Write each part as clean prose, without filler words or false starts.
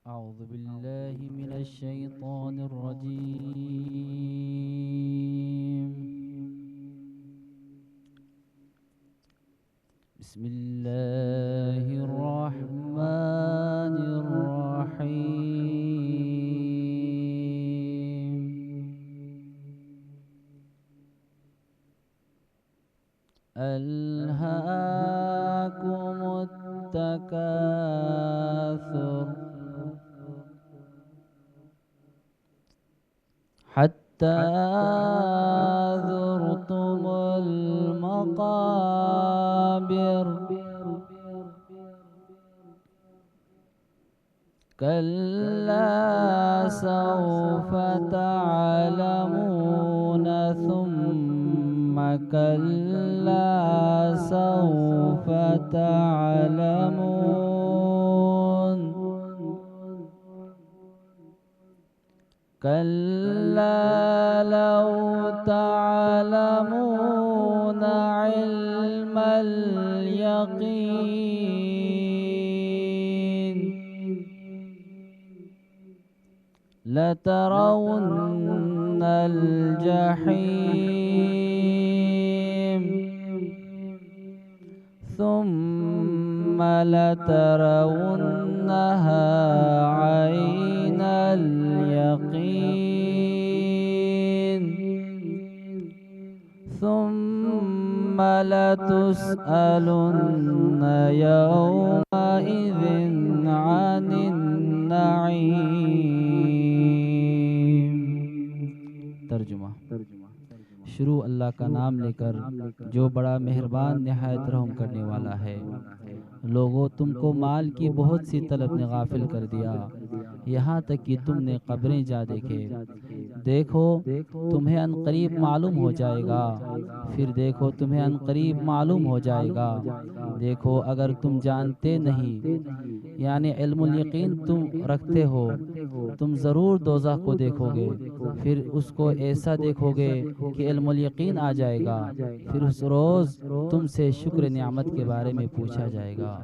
أعوذ بالله من الشيطان الرجيم. بسم الله الرحمن الرحيم. ألهاكم التكاثر حتى زرتم المقابر كلا سوف تعلمون ثم كلا سوف تعلمون كلا لو تعلمون علم اليقين لترون الجحيم ثم لترونها عين اليقين ثم لتسألن يومئذ عن النعيم. ترجمہ. شروع اللہ کا نام لے کر جو بڑا مہربان نہایت رحم کرنے والا ہے. لوگوں، تم کو مال کی بہت سی طلب نے غافل کر دیا، یہاں تک کہ تم نے قبریں جا دیکھے. دیکھو تمہیں عنقریب معلوم ہو جائے گا، پھر دیکھو تمہیں عنقریب معلوم ہو جائے گا. دیکھو اگر تم جانتے نہیں، یعنی علم الیقین تم رکھتے ہو، تم ضرور دوزخ کو دیکھو گے، پھر اس کو ایسا دیکھو گے کہ علم الیقین آ جائے گا. پھر اس روز تم سے شکر نعمت کے بارے میں پوچھا جائے گا.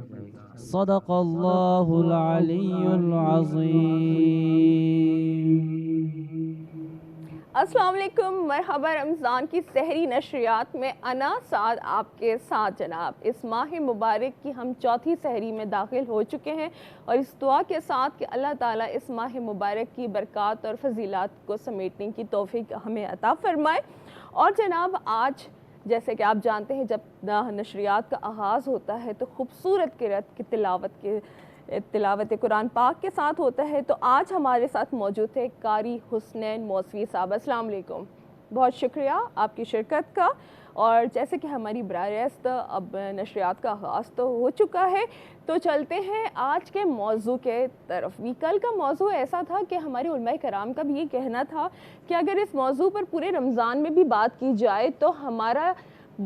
صدق اللہ العلی العظیم. السلام علیکم، مرحبا. رمضان کی سحری نشریات میں انا سعد آپ کے ساتھ جناب. اس ماہ مبارک کی ہم چوتھی سحری میں داخل ہو چکے ہیں، اور اس دعا کے ساتھ کہ اللہ تعالیٰ اس ماہ مبارک کی برکات اور فضیلات کو سمیٹنے کی توفیق ہمیں عطا فرمائے. اور جناب آج جیسے کہ آپ جانتے ہیں جب نشریات کا آغاز ہوتا ہے تو خوبصورت قرأت کی تلاوت قرآن پاک کے ساتھ ہوتا ہے. تو آج ہمارے ساتھ موجود ہے قاری حسنین موسوی صاحب. السلام علیکم، بہت شکریہ آپ کی شرکت کا. اور جیسے کہ ہماری براہ راست اب نشریات کا آغاز تو ہو چکا ہے، تو چلتے ہیں آج کے موضوع کے طرف. کل کا موضوع ایسا تھا کہ ہمارے علماء کرام کا بھی یہ کہنا تھا کہ اگر اس موضوع پر پورے رمضان میں بھی بات کی جائے تو ہمارا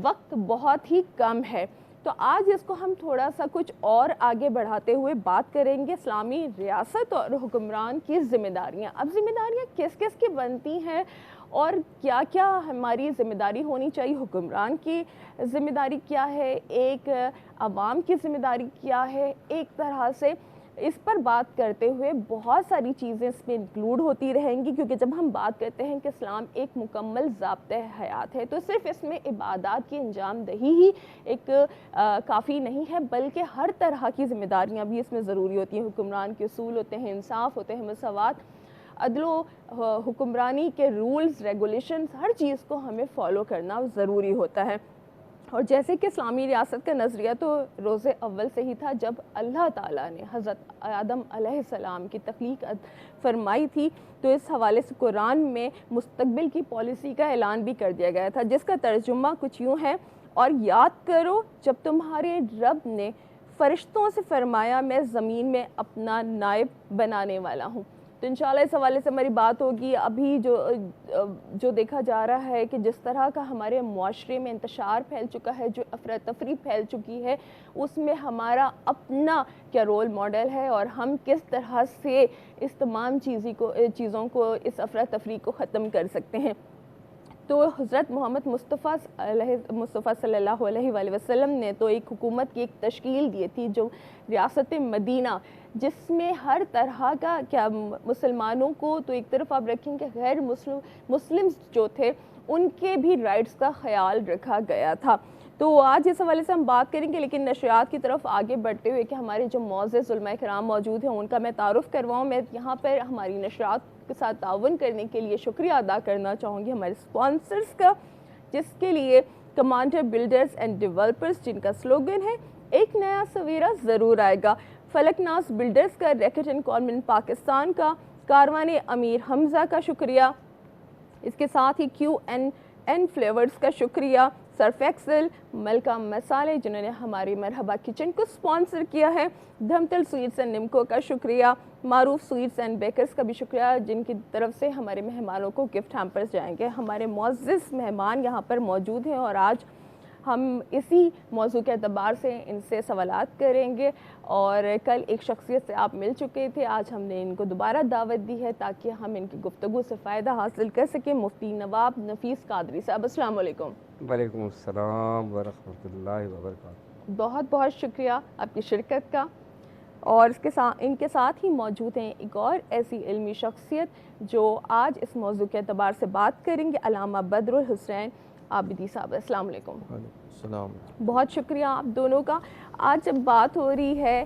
وقت بہت ہی کم ہے. تو آج اس کو ہم تھوڑا سا کچھ اور آگے بڑھاتے ہوئے بات کریں گے اسلامی ریاست اور حکمران کی ذمہ داریاں. اب ذمہ داریاں کس کس کی بنتی ہیں اور کیا کیا ہماری ذمہ داری ہونی چاہیے، حکمران کی ذمہ داری کیا ہے، ایک عوام کی ذمہ داری کیا ہے. ایک طرح سے اس پر بات کرتے ہوئے بہت ساری چیزیں اس میں انکلوڈ ہوتی رہیں گی، کیونکہ جب ہم بات کرتے ہیں کہ اسلام ایک مکمل ضابطۂ حیات ہے تو صرف اس میں عبادات کی انجام دہی ہی ایک کافی نہیں ہے، بلکہ ہر طرح کی ذمہ داریاں بھی اس میں ضروری ہوتی ہیں. حکمران کے اصول ہوتے ہیں، انصاف ہوتے ہیں، مساوات، عدل و حکمرانی کے رولز ریگولیشنز، ہر چیز کو ہمیں فالو کرنا ضروری ہوتا ہے. اور جیسے کہ اسلامی ریاست کا نظریہ تو روز اول سے ہی تھا جب اللہ تعالیٰ نے حضرت آدم علیہ السلام کی تخلیق فرمائی تھی، تو اس حوالے سے قرآن میں مستقبل کی پالیسی کا اعلان بھی کر دیا گیا تھا، جس کا ترجمہ کچھ یوں ہے: اور یاد کرو جب تمہارے رب نے فرشتوں سے فرمایا میں زمین میں اپنا نائب بنانے والا ہوں. تو انشاءاللہ اس حوالے سے ہماری بات ہوگی. ابھی جو دیکھا جا رہا ہے کہ جس طرح کا ہمارے معاشرے میں انتشار پھیل چکا ہے، جو افراتفری پھیل چکی ہے، اس میں ہمارا اپنا کیا رول ماڈل ہے اور ہم کس طرح سے اس تمام چیزوں کو، اس افراتفری کو ختم کر سکتے ہیں. تو حضرت محمد مصطفیٰ صلی اللہ علیہ وآلہ وسلم نے تو ایک حکومت کی ایک تشکیل دی تھی جو ریاست مدینہ، جس میں ہر طرح کا کیا مسلمانوں کو تو ایک طرف آپ رکھیں کہ غیر مسلم جو تھے ان کے بھی رائٹس کا خیال رکھا گیا تھا۔ تو آج اس حوالے سے ہم بات کریں گے، لیکن نشریات کی طرف آگے بڑھتے ہوئے کہ ہمارے جو معزز علماء کرام موجود ہیں ان کا میں تعارف کرواؤں۔ میں یہاں پر ہماری نشریات کے ساتھ تعاون کرنے کے لیے شکریہ ادا کرنا چاہوں گی ہمارے سپانسرز کا، جس کے لیے کمانڈر بلڈرز اینڈ ڈیولپرز، جن کا سلوگن ہے ایک نیا سویرا ضرور آئے گا، فلک ناز بلڈرز کا، ریکٹ اینڈ کارمن پاکستان کا، کاروان امیر حمزہ کا شکریہ، اس کے ساتھ ہی کیو این فلیورز کا شکریہ، سرف ایکسل، ملکہ مسالے جنہوں نے ہماری مرحبا کچن کو سپانسر کیا ہے، دھمتل سویٹس اینڈ نمکو کا شکریہ، معروف سویٹس اینڈ بیکرز کا بھی شکریہ جن کی طرف سے ہمارے مہمانوں کو گفٹ ہیمپرز جائیں گے۔ ہمارے معزز مہمان یہاں پر موجود ہیں اور آج ہم اسی موضوع کے اعتبار سے ان سے سوالات کریں گے، اور کل ایک شخصیت سے آپ مل چکے تھے، آج ہم نے ان کو دوبارہ دعوت دی ہے تاکہ ہم ان کی گفتگو سے فائدہ حاصل کر سکیں۔ مفتی نواب نفیس قادری صاحب، السلام علیکم۔ وعلیکم السلام ورحمۃ اللہ وبرکاتہ۔ بہت بہت شکریہ آپ کی شرکت کا، اور ان کے ساتھ ہی موجود ہیں ایک اور ایسی علمی شخصیت جو آج اس موضوع کے اعتبار سے بات کریں گے، علامہ بدر الحسین عابدی صاحب، السلام علیکم۔ السلام۔ بہت شکریہ آپ دونوں کا۔ آج جب بات ہو رہی ہے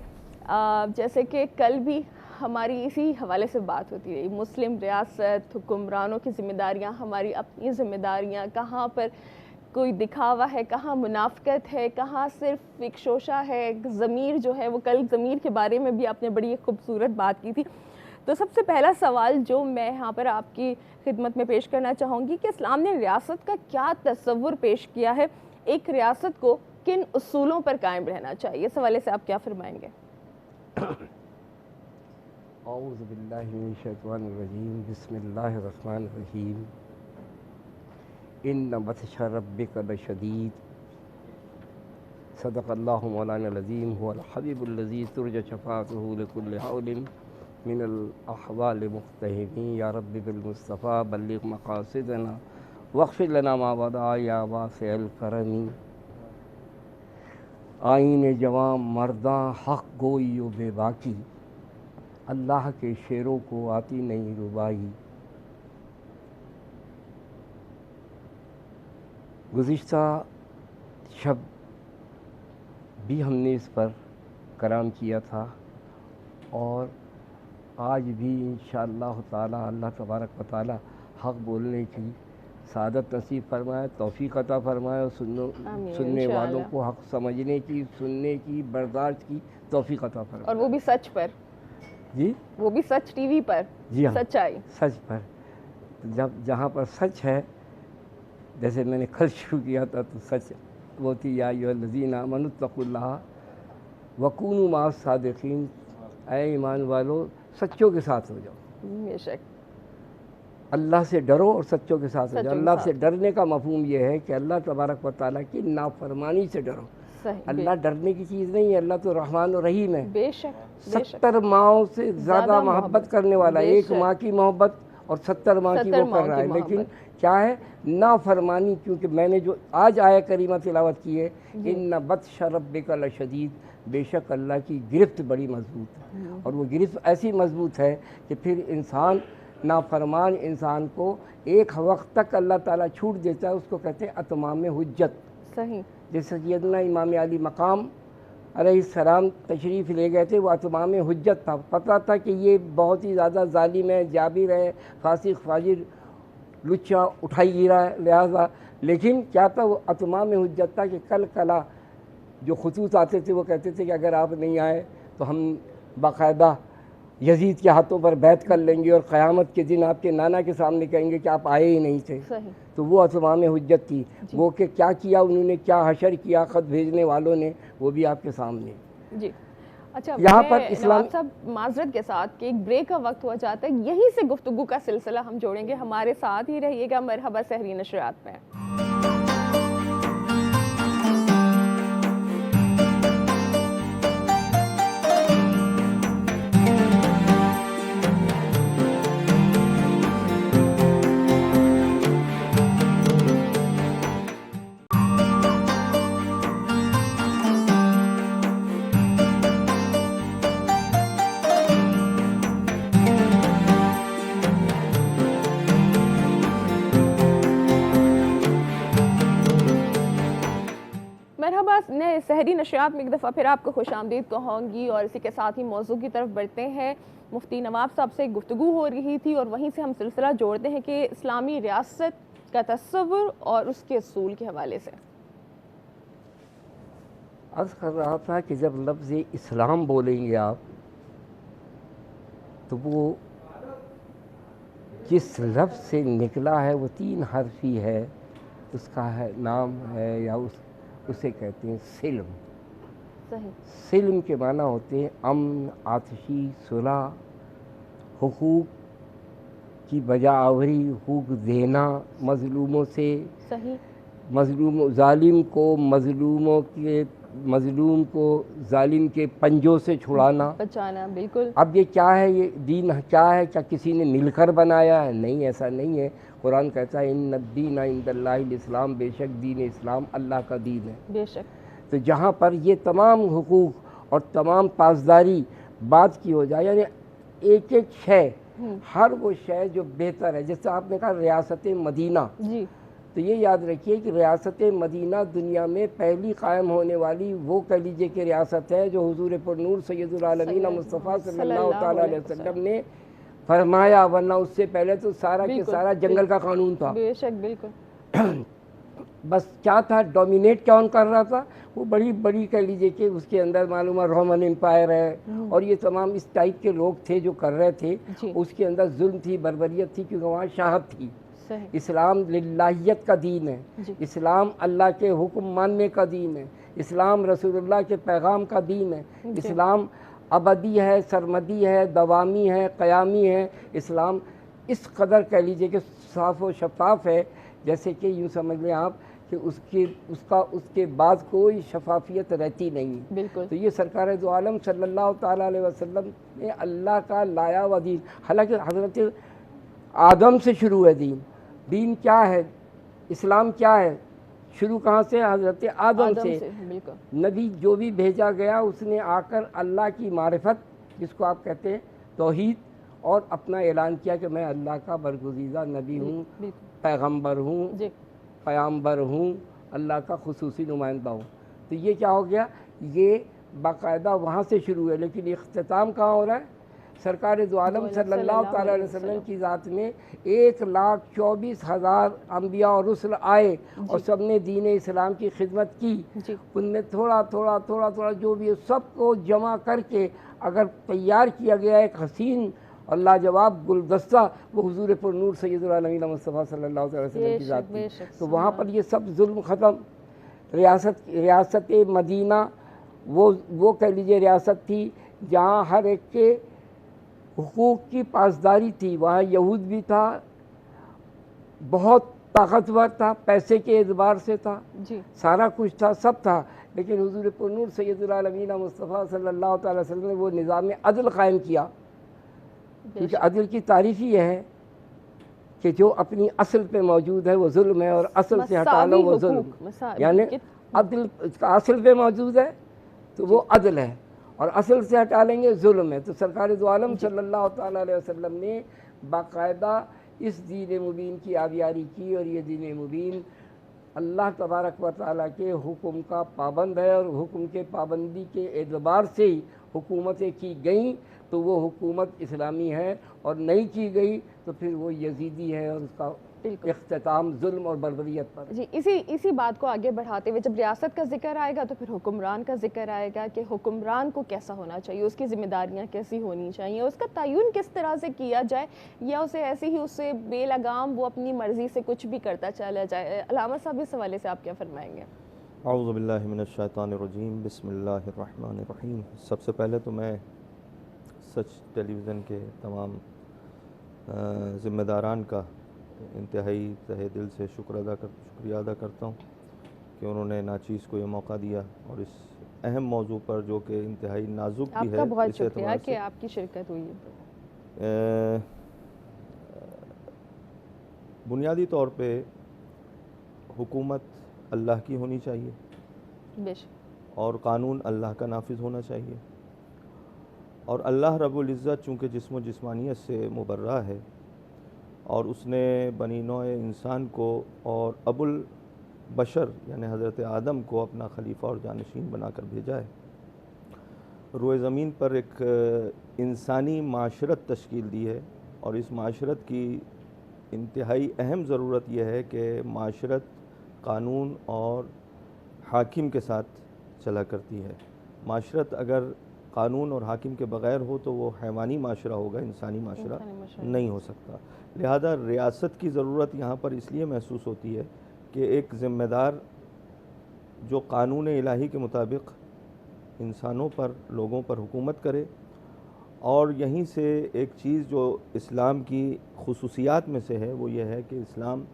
جیسے کہ کل بھی ہماری اسی حوالے سے بات ہوتی رہی، مسلم ریاست، حکمرانوں کی ذمہ داریاں، ہماری اپنی ذمہ داریاں، کہاں پر کوئی دکھاوا ہے، کہاں منافقت ہے، کہاں صرف ایک شوشہ ہے، ضمیر جو ہے وہ، کل ضمیر کے بارے میں بھی آپ نے بڑی خوبصورت بات کی تھی۔ تو سب سے پہلا سوال جو میں یہاں پر آپ کی خدمت میں پیش کرنا چاہوں گی کہ اسلام نے ریاست کا کیا تصور پیش کیا ہے، ایک ریاست کو کن اصولوں پر قائم رہنا چاہیے، اس حوالے سے آپ کیا فرمائیں گے؟ اعوذ باللہ من الشیطان الرجیم، بسم اللہ الرحمن الرحیم، ان بطش ربک لشدید، صدق اللہ مولانا العظیم، هو الحبیب الذی ترجى شفاعته لكل حول من الاحوال مقتحمین، یا رب بالمصطفیٰ بلغ مقاصدنا واغفر لنا ما بدا یا واسع الکرم۔ آئین جوان مرداں حق گوئی و بے باکی، اللہ کے شعروں کو آتی نہیں ربائی۔ گزشتہ شب بھی ہم نے اس پر کلام کیا تھا، اور آج بھی انشاءاللہ تعالی اللہ تبارک و تعالی حق بولنے کی سعادت نصیب فرمائے، توفیق عطا فرمائے، اور سننے والوں کو حق سمجھنے کی، سننے کی، برداشت کی توفیق عطا فرمائے، اور وہ بھی سچ پر، جی وہ بھی سچ ٹی وی پر، جی ہاں، سچائی، سچ پر۔ جہاں پر سچ ہے، جیسے میں نے کل شروع کیا تھا تو سچ وہ تھی، یا ایھا الذین آمنوا اتقوا اللہ وکونوا مع الصادقین، اے ایمان والو سچوں کے ساتھ ہو جاؤ، بے شک اللہ سے ڈرو اور سچوں کے ساتھ ہو جاؤ۔ اللہ سے ڈرنے کا مفہوم یہ ہے کہ اللہ تبارک و تعالیٰ کی نافرمانی سے ڈرو۔ اللہ ڈرنے کی چیز نہیں ہے، اللہ تو رحمان و رحیم ہے، بے شک 70 ماؤں سے زیادہ محبت کرنے والا، ایک ماں کی محبت اور 70 ماں کی وہ کر رہا ہے، لیکن کیا ہے نافرمانی۔ کیونکہ میں نے جو آج آیہ کریمہ تلاوت کی ہے، ان بطش ربک لشدید، بے شک اللہ کی گرفت بڑی مضبوط ہے، اور وہ گرفت ایسی مضبوط ہے کہ پھر انسان، نافرمان انسان کو ایک وقت تک اللہ تعالیٰ چھوٹ دیتا ہے، اس کو کہتے ہیں اتمام حجت۔ صحیح، جیسے سیدنا امام علی مقام علیہ السلام تشریف لے گئے تھے، وہ اتمام حجت تھا، پتہ تھا کہ یہ بہت ہی زیادہ ظالم ہے، جابر ہے، فاسق فاجر، لچا اٹھائی گرا ہے، لہٰذا لیکن کیا تھا، وہ اتمام حجت تھا کہ کل کلا جو خطوط آتے تھے وہ کہتے تھے کہ اگر آپ نہیں آئے تو ہم باقاعدہ یزید کے ہاتھوں پر بیعت کر لیں گے، اور قیامت کے دن آپ کے نانا کے سامنے کہیں گے کہ آپ آئے ہی نہیں تھے۔ تو وہ اتمام حجت تھی، وہ کہ کیا کیا انہوں نے، کیا حشر کیا خط بھیجنے والوں نے، وہ بھی آپ کے سامنے۔ جی اچھا، یہاں پر اسلام صاحب معذرت کے ساتھ کہ ایک بریک کا وقت ہوا جاتا ہے، یہیں سے گفتگو کا سلسلہ ہم جوڑیں گے، ہمارے ساتھ ہی رہیے گا مرحبا سحری نشریات میں۔ مرحبا، نئے سحری نشریات میں ایک دفعہ پھر آپ کو خوش آمدید کہوں گی، اور اسی کے ساتھ ہی موضوع کی طرف بڑھتے ہیں۔ مفتی نواب صاحب سے گفتگو ہو رہی تھی اور وہیں سے ہم سلسلہ جوڑتے ہیں کہ اسلامی ریاست کا تصور اور اس کے اصول کے حوالے سے۔ عرض کر رہا تھا کہ جب لفظ اسلام بولیں گے آپ تو وہ جس لفظ سے نکلا ہے وہ 3 حرفی ہے، اس کا ہے نام ہے یا اسے کہتے ہیں سلم۔ صحیح۔ سلم کے معنی ہوتے ہیں امن، آتشی، صلح، حقوق کی بجا آوری، حقوق دینا مظلوموں سے، صحیح، مظلوم کو ظالم کے پنجوں سے چھڑانا، بچانا، بالکل۔ اب یہ کیا ہے؟ یہ دین کیا ہے؟ کیا کسی نے مل کر بنایا ہے؟ نہیں، ایسا نہیں ہے۔ قرآن کہتا ہے ان الدین عند اللہ الاسلام، بے شک دین اسلام اللہ کا دین ہے۔ بے شک۔ تو جہاں پر یہ تمام حقوق اور تمام پاسداری بات کی ہو جائے، یعنی ایک ایک شے، ہر وہ شے جو بہتر ہے، جیسے آپ نے کہا ریاست مدینہ، جی، تو یہ یاد رکھیے کہ ریاست مدینہ دنیا میں پہلی قائم ہونے والی وہ کہہ لیجیے کہ ریاست ہے جو حضور پر نور سید العالمین مصطفیٰ صلی اللہ تعالیٰ علیہ وسلم نے فرمایا، ورنہ اس سے پہلے تو سارا کے سارا جنگل کا قانون تھا۔ بے شک، بالکل۔ بس کیا تھا؟ ڈومینیٹ کون کر رہا تھا؟ وہ بڑی کہہ لیجیے کہ اس کے اندر معلوم ہے رومن امپائر ہے اور یہ تمام اس ٹائپ کے لوگ تھے جو کر رہے تھے۔ اس کے اندر ظلم تھی، بربریت تھی، کیونکہ وہاں شاہت تھی۔ اسلام للہیت کا دین ہے، اسلام اللہ کے حکم ماننے کا دین ہے، اسلام رسول اللہ کے پیغام کا دین ہے، اسلام ابدی ہے، سرمدی ہے، دوامی ہے، قیامی ہے۔ اسلام اس قدر کہہ لیجیے کہ صاف و شفاف ہے، جیسے کہ یوں سمجھ لیں آپ کہ اس کے بعد کوئی شفافیت رہتی نہیں۔ بالکل۔ تو یہ سرکار دو عالم صلی اللہ تعالیٰ علیہ وسلم نے اللہ کا لایا ہوا دین، حالانکہ حضرت آدم سے شروع ہے دین۔ دین کیا ہے؟ اسلام کیا ہے؟ شروع کہاں سے؟ حضرت آدم سے۔ نبی جو بھی بھیجا گیا اس نے آ کر اللہ کی معرفت، جس کو آپ کہتے ہیں توحید، اور اپنا اعلان کیا کہ میں اللہ کا برگزیدہ نبی ہوں، پیغمبر ہوں، پیامبر ہوں، اللہ کا خصوصی نمائندہ ہوں۔ تو یہ کیا ہو گیا؟ یہ باقاعدہ وہاں سے شروع ہے، لیکن اختتام کہاں ہو رہا ہے؟ سرکار دو عالم صلی اللہ تعالیٰ علیہ وسلم کی ذات میں 1,24,000 انبیاء اور رسل آئے اور سب نے دین اسلام کی خدمت کی۔ ان میں تھوڑا جو بھی سب کو جمع کر کے اگر تیار کیا گیا ایک حسین اور لاجواب گلدستہ، وہ حضور پر نور سید العالمین مصطفیٰ صلی اللہ علیہ وسلم کی ذات تھی۔ تو وہاں پر یہ سب ظلم ختم۔ ریاست مدینہ وہ کہہ لیجیے ریاست تھی جہاں ہر ایک کے حقوق کی پاسداری تھی۔ وہاں یہود بھی تھا، بہت طاقتور تھا، پیسے کے اعتبار سے تھا، سارا کچھ تھا، سب تھا، لیکن حضور پر نور سید العالمین مصطفیٰ صلی اللہ تعالی وسلم نے وہ نظام عدل قائم کیا۔ کیونکہ عدل کی تعریف یہ ہے کہ جو اپنی اصل پہ موجود ہے وہ ظلم ہے، اور اصل سے ہٹا لو وہ ظلم، یعنی عدل کا اصل پہ موجود ہے تو وہ عدل ہے، اور اصل سے ہٹا لیں گے ظلم ہے۔ تو سرکار دو عالم صلی اللہ تعالیٰ علیہ وسلم نے باقاعدہ اس دین مبین کی آبیاری کی، اور یہ دین مبین اللہ تبارک و تعالیٰ کے حکم کا پابند ہے، اور حکم کے پابندی کے اعتبار سے ہی حکومتیں کی گئیں تو وہ حکومت اسلامی ہے، اور نہیں کی گئی تو پھر وہ یزیدی ہے، اور اس کا اختتام ظلم اور بربریت پر۔ جی، اسی بات کو آگے بڑھاتے ہوئے جب ریاست کا ذکر آئے گا تو پھر حکمران کا ذکر آئے گا کہ حکمران کو کیسا ہونا چاہیے، اس کی ذمہ داریاں کیسی ہونی چاہیے، اس کا تعین کس طرح سے کیا جائے، یا اسے ایسے ہی اسے بے لگام وہ اپنی مرضی سے کچھ بھی کرتا چلا جائے۔ علامہ صاحب اس حوالے سے آپ کیا فرمائیں گے؟ اعوذ باللہ من الشیطان الرجیم، بسم اللہ الرحمن الرحیم۔ سب سے پہلے تو میں سچ ٹیلی ویژن کے تمام ذمہ داران کا انتہائی تہہ دل سے شکریہ ادا کرتا ہوں کہ انہوں نے ناچیز کو یہ موقع دیا، اور اس اہم موضوع پر جو کہ انتہائی نازک بھی ہے۔ آپ کا بہت شکریہ کہ آپ کی شرکت ہوئی ہے۔ بنیادی طور پہ حکومت اللہ کی ہونی چاہیے، اور قانون اللہ کا نافذ ہونا چاہیے، اور اللہ رب العزت چونکہ جسم و جسمانیت سے مبرہ ہے، اور اس نے بنی نوع انسان کو اور ابو بشر یعنی حضرت آدم کو اپنا خلیفہ اور جانشین بنا کر بھیجا ہے۔ روئے زمین پر ایک انسانی معاشرت تشکیل دی ہے، اور اس معاشرت کی انتہائی اہم ضرورت یہ ہے کہ معاشرت قانون اور حاکم کے ساتھ چلا کرتی ہے۔ معاشرت اگر قانون اور حاکم کے بغیر ہو تو وہ حیوانی معاشرہ ہوگا، انسانی معاشرہ نہیں ہو سکتا۔ لہذا ریاست کی ضرورت یہاں پر اس لیے محسوس ہوتی ہے کہ ایک ذمہ دار جو قانون الہی کے مطابق انسانوں پر، لوگوں پر حکومت کرے، اور یہیں سے ایک چیز جو اسلام کی خصوصیات میں سے ہے وہ یہ ہے کہ اسلام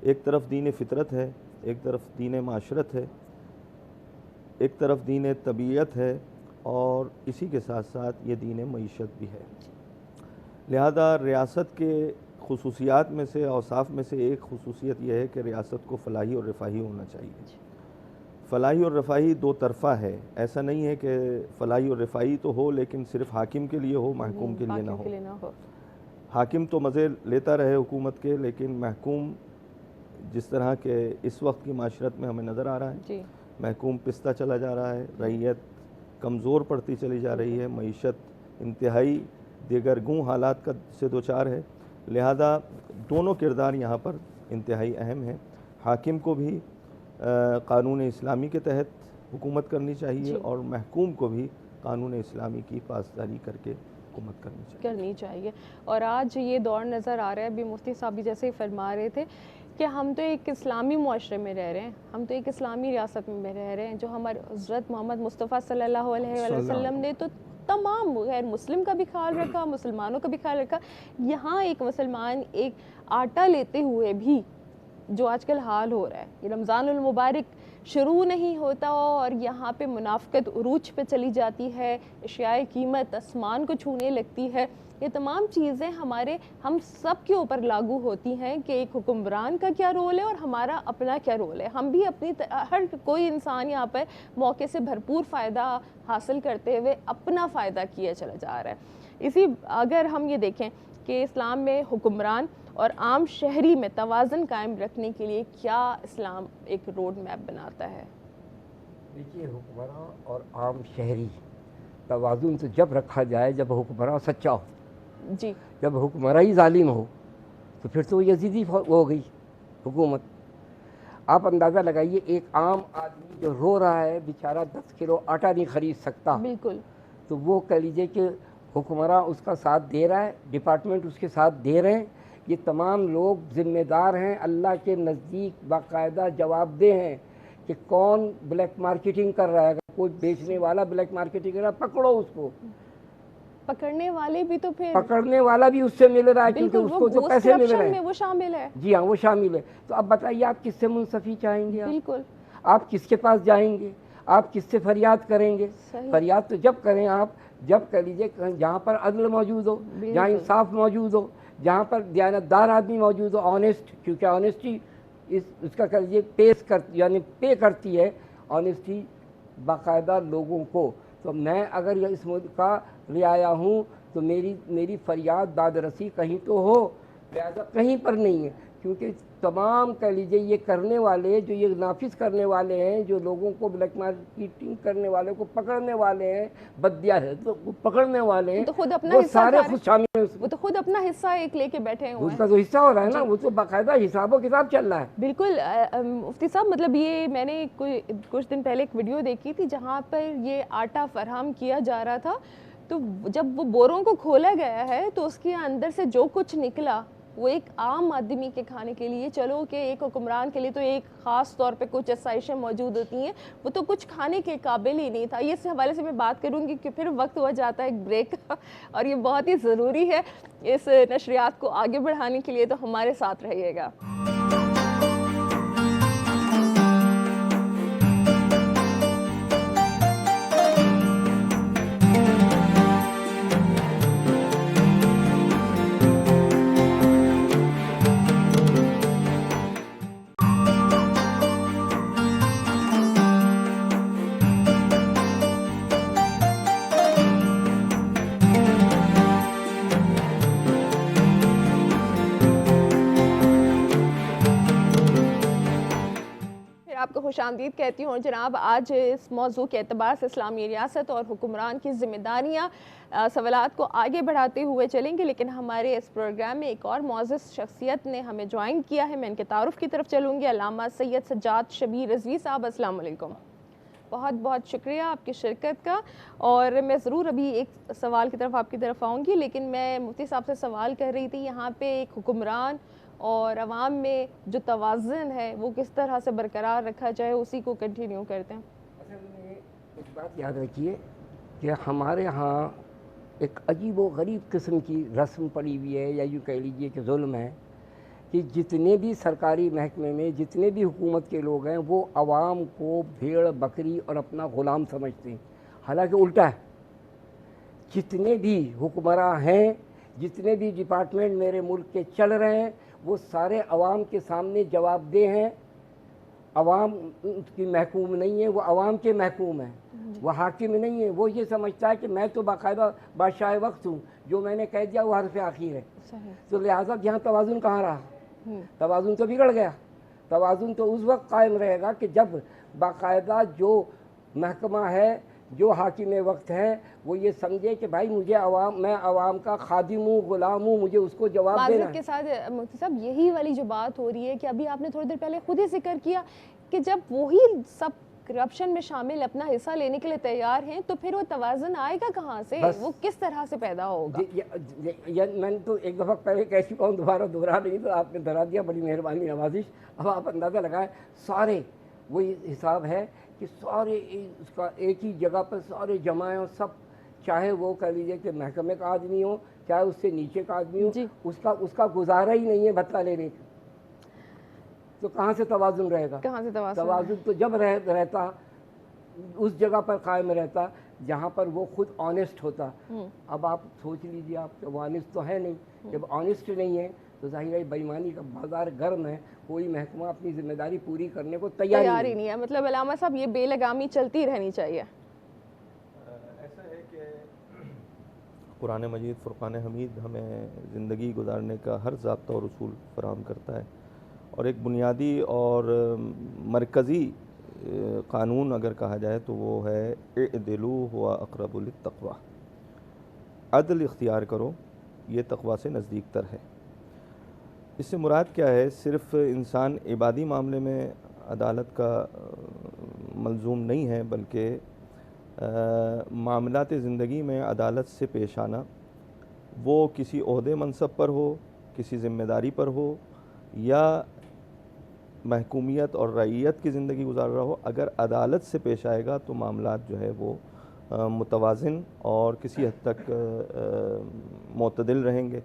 ایک طرف دین فطرت ہے، ایک طرف دین معاشرت ہے، ایک طرف دین طبیعت ہے، اور اسی کے ساتھ ساتھ یہ دین معیشت بھی ہے۔ لہذا ریاست کے خصوصیات میں سے، اوصاف میں سے ایک خصوصیت یہ ہے کہ ریاست کو فلاحی اور رفاہی ہونا چاہیے۔ فلاحی اور رفاہی دو طرفہ ہے، ایسا نہیں ہے کہ فلاحی اور رفاہی تو ہو لیکن صرف حاکم کے لیے ہو، محکوم کے لیے نہ ہو۔ حاکم تو مزے لیتا رہے حکومت کے، لیکن محکوم جس طرح کہ اس وقت کی معاشرت میں ہمیں نظر آ رہا ہے، محکوم پستہ چلا جا رہا ہے، رعیت کمزور پڑتی چلی جا رہی ہے، معیشت انتہائی دیگرگوں حالات کا سے دوچار ہے۔ لہذا دونوں کردار یہاں پر انتہائی اہم ہیں۔ حاکم کو بھی قانون اسلامی کے تحت حکومت کرنی چاہیے، اور محکوم کو بھی قانون اسلامی کی پاسداری کر کے حکومت کرنی چاہیے۔ اور آج یہ دور نظر آ رہا ہے، ابھی مفتی صاحب بھی جیسے ہی فرما رہے تھے کہ ہم تو ایک اسلامی معاشرے میں رہ رہے ہیں، ہم تو ایک اسلامی ریاست میں رہ رہے ہیں، جو ہمارے حضرت محمد مصطفیٰ صلی اللہ علیہ وآلہ وسلم نے تو تمام غیر مسلم کا بھی خیال رکھا، مسلمانوں کا بھی خیال رکھا۔ یہاں ایک مسلمان ایک آٹا لیتے ہوئے بھی جو آج کل حال ہو رہا ہے، یہ رمضان المبارک شروع نہیں ہوتا اور یہاں پہ منافقت عروج پہ چلی جاتی ہے، اشیاء قیمت آسمان کو چھونے لگتی ہے۔ یہ تمام چیزیں ہم سب کے اوپر لاگو ہوتی ہیں کہ ایک حکمران کا کیا رول ہے اور ہمارا اپنا کیا رول ہے۔ ہم بھی ہر کوئی انسان یہاں پر موقع سے بھرپور فائدہ حاصل کرتے ہوئے اپنا فائدہ کیا چلا جا رہا ہے۔ اگر ہم یہ دیکھیں کہ اسلام میں حکمران اور عام شہری میں توازن قائم رکھنے کے لیے کیا اسلام ایک روڈ میپ بناتا ہے؟ دیکھیے، حکمراں اور عام شہری توازن تو جب رکھا جائے جب حکمراں سچا ہو۔ جی، جب حکمراں ہی ظالم ہو تو پھر تو یزیدی ہو گئی حکومت۔ آپ اندازہ لگائیے، ایک عام آدمی جو رو رہا ہے بیچارہ 10 کلو آٹا نہیں خرید سکتا، بالکل، تو وہ کہہ لیجیے کہ حکمراں اس کا ساتھ دے رہا ہے، ڈپارٹمنٹ اس کے ساتھ دے رہے ہیں، یہ تمام لوگ ذمہ دار ہیں، اللہ کے نزدیک باقاعدہ جواب دہ ہیں کہ کون بلیک مارکیٹنگ کر رہا ہے۔ اگر کوئی بیچنے والا بلیک مارکیٹنگ کر رہا ہے، پکڑو اس کو۔ پکڑنے والے بھی تو پھر پکڑنے والا بھی اس سے مل رہا ہے کیونکہ اس کو تو پیسے مل رہے ہیں، وہ شامل ہے۔ جی ہاں، وہ شامل ہے۔ تو اب بتائیے، آپ کس سے منصفی چاہیں گے؟ بالکل، آپ کس کے پاس جائیں گے؟ آپ کس سے فریاد کریں گے؟ فریاد تو جب کریں آپ جب کہہ لیجیے جہاں پر عدل موجود ہو، جہاں انصاف موجود ہو، جہاں پر دیانتدار آدمی موجود ہو، آنیسٹ، کیونکہ آنیسٹی اس کا کہہ لیجیے یعنی پے کرتی ہے آنیسٹی باقاعدہ لوگوں کو۔ تو میں اگر اس ملک کا رعایا ہوں تو میری فریاد داد رسی کہیں تو ہو، لہٰذا کہیں پر نہیں ہے، کیونکہ تمام کہہ لیجیے یہ کرنے والے، جو یہ نافذ کرنے والے ہیں، جو لوگوں کو بلیک مارکیٹنگ کرنے والے کو پکڑنے والے ہیں، بدیا ہے تو پکڑنے والے ہیں، تو خود اپنا وہ سارے خود شامل ہیں۔ وہ تو خود اپنا حصہ ایک لے کے بیٹھے ہوئے ہیں، اس کا تو حصہ ہو رہا ہے نا، وہ تو باقاعدہ حساب و کتاب چل رہا ہے۔ بالکل مفتی صاحب، مطلب یہ میں نے کچھ دن پہلے ایک ویڈیو دیکھی تھی جہاں پر یہ آٹا فراہم کیا جا رہا تھا، تو جب وہ بوروں کو کھولا گیا ہے تو اس کے اندر سے جو کچھ نکلا وہ ایک عام آدمی کے کھانے کے لیے، چلو کہ ایک حکمران کے لیے تو ایک خاص طور پہ کچھ آسائشیں موجود ہوتی ہیں، وہ تو کچھ کھانے کے قابل ہی نہیں تھا۔ یہ اس حوالے سے میں بات کروں گی کہ پھر وقت ہو جاتا ہے ایک بریک کا، اور یہ بہت ہی ضروری ہے اس نشریات کو آگے بڑھانے کے لیے، تو ہمارے ساتھ رہیے گا۔ خوش آمدید کہتی ہوں. جناب آج اس موضوع کے اعتبار سے اسلامی ریاست اور حکمران کی ذمہ داریاں سوالات کو آگے بڑھاتے ہوئے چلیں گے، لیکن ہمارے اس پروگرام میں ایک اور معزز شخصیت نے ہمیں جوائن کیا ہے. میں ان کے تعارف کی طرف چلوں گی. علامہ سید سجاد شبیر رضوی صاحب، السلام علیکم. بہت بہت شکریہ آپ کی شرکت کا. اور میں ضرور ابھی ایک سوال کی طرف آپ کی طرف آؤں گی، لیکن میں مفتی صاحب سے سوال کر رہی تھی یہاں پہ ایک حکمران اور عوام میں جو توازن ہے وہ کس طرح سے برقرار رکھا جائے، اسی کو کنٹینیو کرتے ہیں. اصل میں ایک بات یاد رکھیے کہ ہمارے ہاں ایک عجیب و غریب قسم کی رسم پڑی ہوئی ہے، یا یوں کہہ لیجیے کہ ظلم ہے، کہ جتنے بھی سرکاری محکمے میں جتنے بھی حکومت کے لوگ ہیں وہ عوام کو بھیڑ بکری اور اپنا غلام سمجھتے ہیں، حالانکہ الٹا ہے. جتنے بھی حکمراں ہیں، جتنے بھی ڈپارٹمنٹ میرے ملک کے چل رہے ہیں، وہ سارے عوام کے سامنے جواب دہ ہیں. عوام کی محکوم نہیں ہے، وہ عوام کے محکوم ہیں. وہ حاکم نہیں ہے. وہ یہ سمجھتا ہے کہ میں تو باقاعدہ بادشاہ وقت ہوں، جو میں نے کہہ دیا وہ حرف آخر ہے. تو لہٰذا یہاں توازن کہاں رہا؟ توازن تو بگڑ گیا. توازن تو اس وقت قائم رہے گا کہ جب باقاعدہ جو محکمہ ہے، جو حاکم وقت ہے، وہ یہ سمجھے کہ بھائی میں عوام کا خادم ہوں، غلام ہوں، مجھے اس کو جواب دینا ہے. معذرت کے ساتھ مفتی صاحب یہی والی جو بات ہو رہی ہے کہ ابھی آپ نے تھوڑی دیر پہلے خود ہی ذکر کیا کہ جب وہی سب کرپشن میں شامل اپنا حصہ لینے کے لیے تیار ہیں تو پھر وہ توازن آئے گا کہاں سے؟ وہ کس طرح سے پیدا ہوگا؟ میں نے تو ایک دفعہ پہلے کہہ چکا ہوں، دوبارہ دوہرا نہیں، تو آپ نے دہرا دیا، بڑی مہربانی نوازش. اب آپ اندازہ لگائیں، سارے وہی حساب ہے کہ سارے اس کا ایک ہی جگہ پر سارے جمع ہیں، اور سب چاہے وہ کہہ لیجیے کہ محکمے کا آدمی ہو، چاہے اس سے نیچے کا آدمی ہو، اس کا گزارا ہی نہیں ہے بھتہ لینے کا. تو کہاں سے توازن رہے گا؟ کہاں سے توازن تو جب رہتا اس جگہ پر قائم رہتا جہاں پر وہ خود آنیسٹ ہوتا. اب آپ سوچ لیجیے، آپ وہ آنیسٹ تو ہے نہیں. جب آنیسٹ نہیں ہے تو ظاہر ہے بےایمانی کا بازار گرم ہے، کوئی محکمہ اپنی ذمہ داری پوری کرنے کو تیار ہی نہیں ہے. مطلب علامہ صاحب یہ بے لگامی چلتی رہنی چاہیے. ایسا ہے کہ قرآن مجید فرقان حمید ہمیں زندگی گزارنے کا ہر ضابطہ اور اصول فراہم کرتا ہے، اور ایک بنیادی اور مرکزی قانون اگر کہا جائے تو وہ ہے اعدلوا هو اقرب للتقوی. عدل اختیار کرو، یہ تقوی سے نزدیک تر ہے. اس سے مراد کیا ہے؟ صرف انسان عبادی معاملے میں عدالت کا ملزوم نہیں ہے، بلکہ معاملات زندگی میں عدالت سے پیش آنا، وہ کسی عہدے منصب پر ہو، کسی ذمہ داری پر ہو، یا محکومیت اور رعیت کی زندگی گزار رہا ہو، اگر عدالت سے پیش آئے گا تو معاملات جو ہے وہ متوازن اور کسی حد تک معتدل رہیں گے.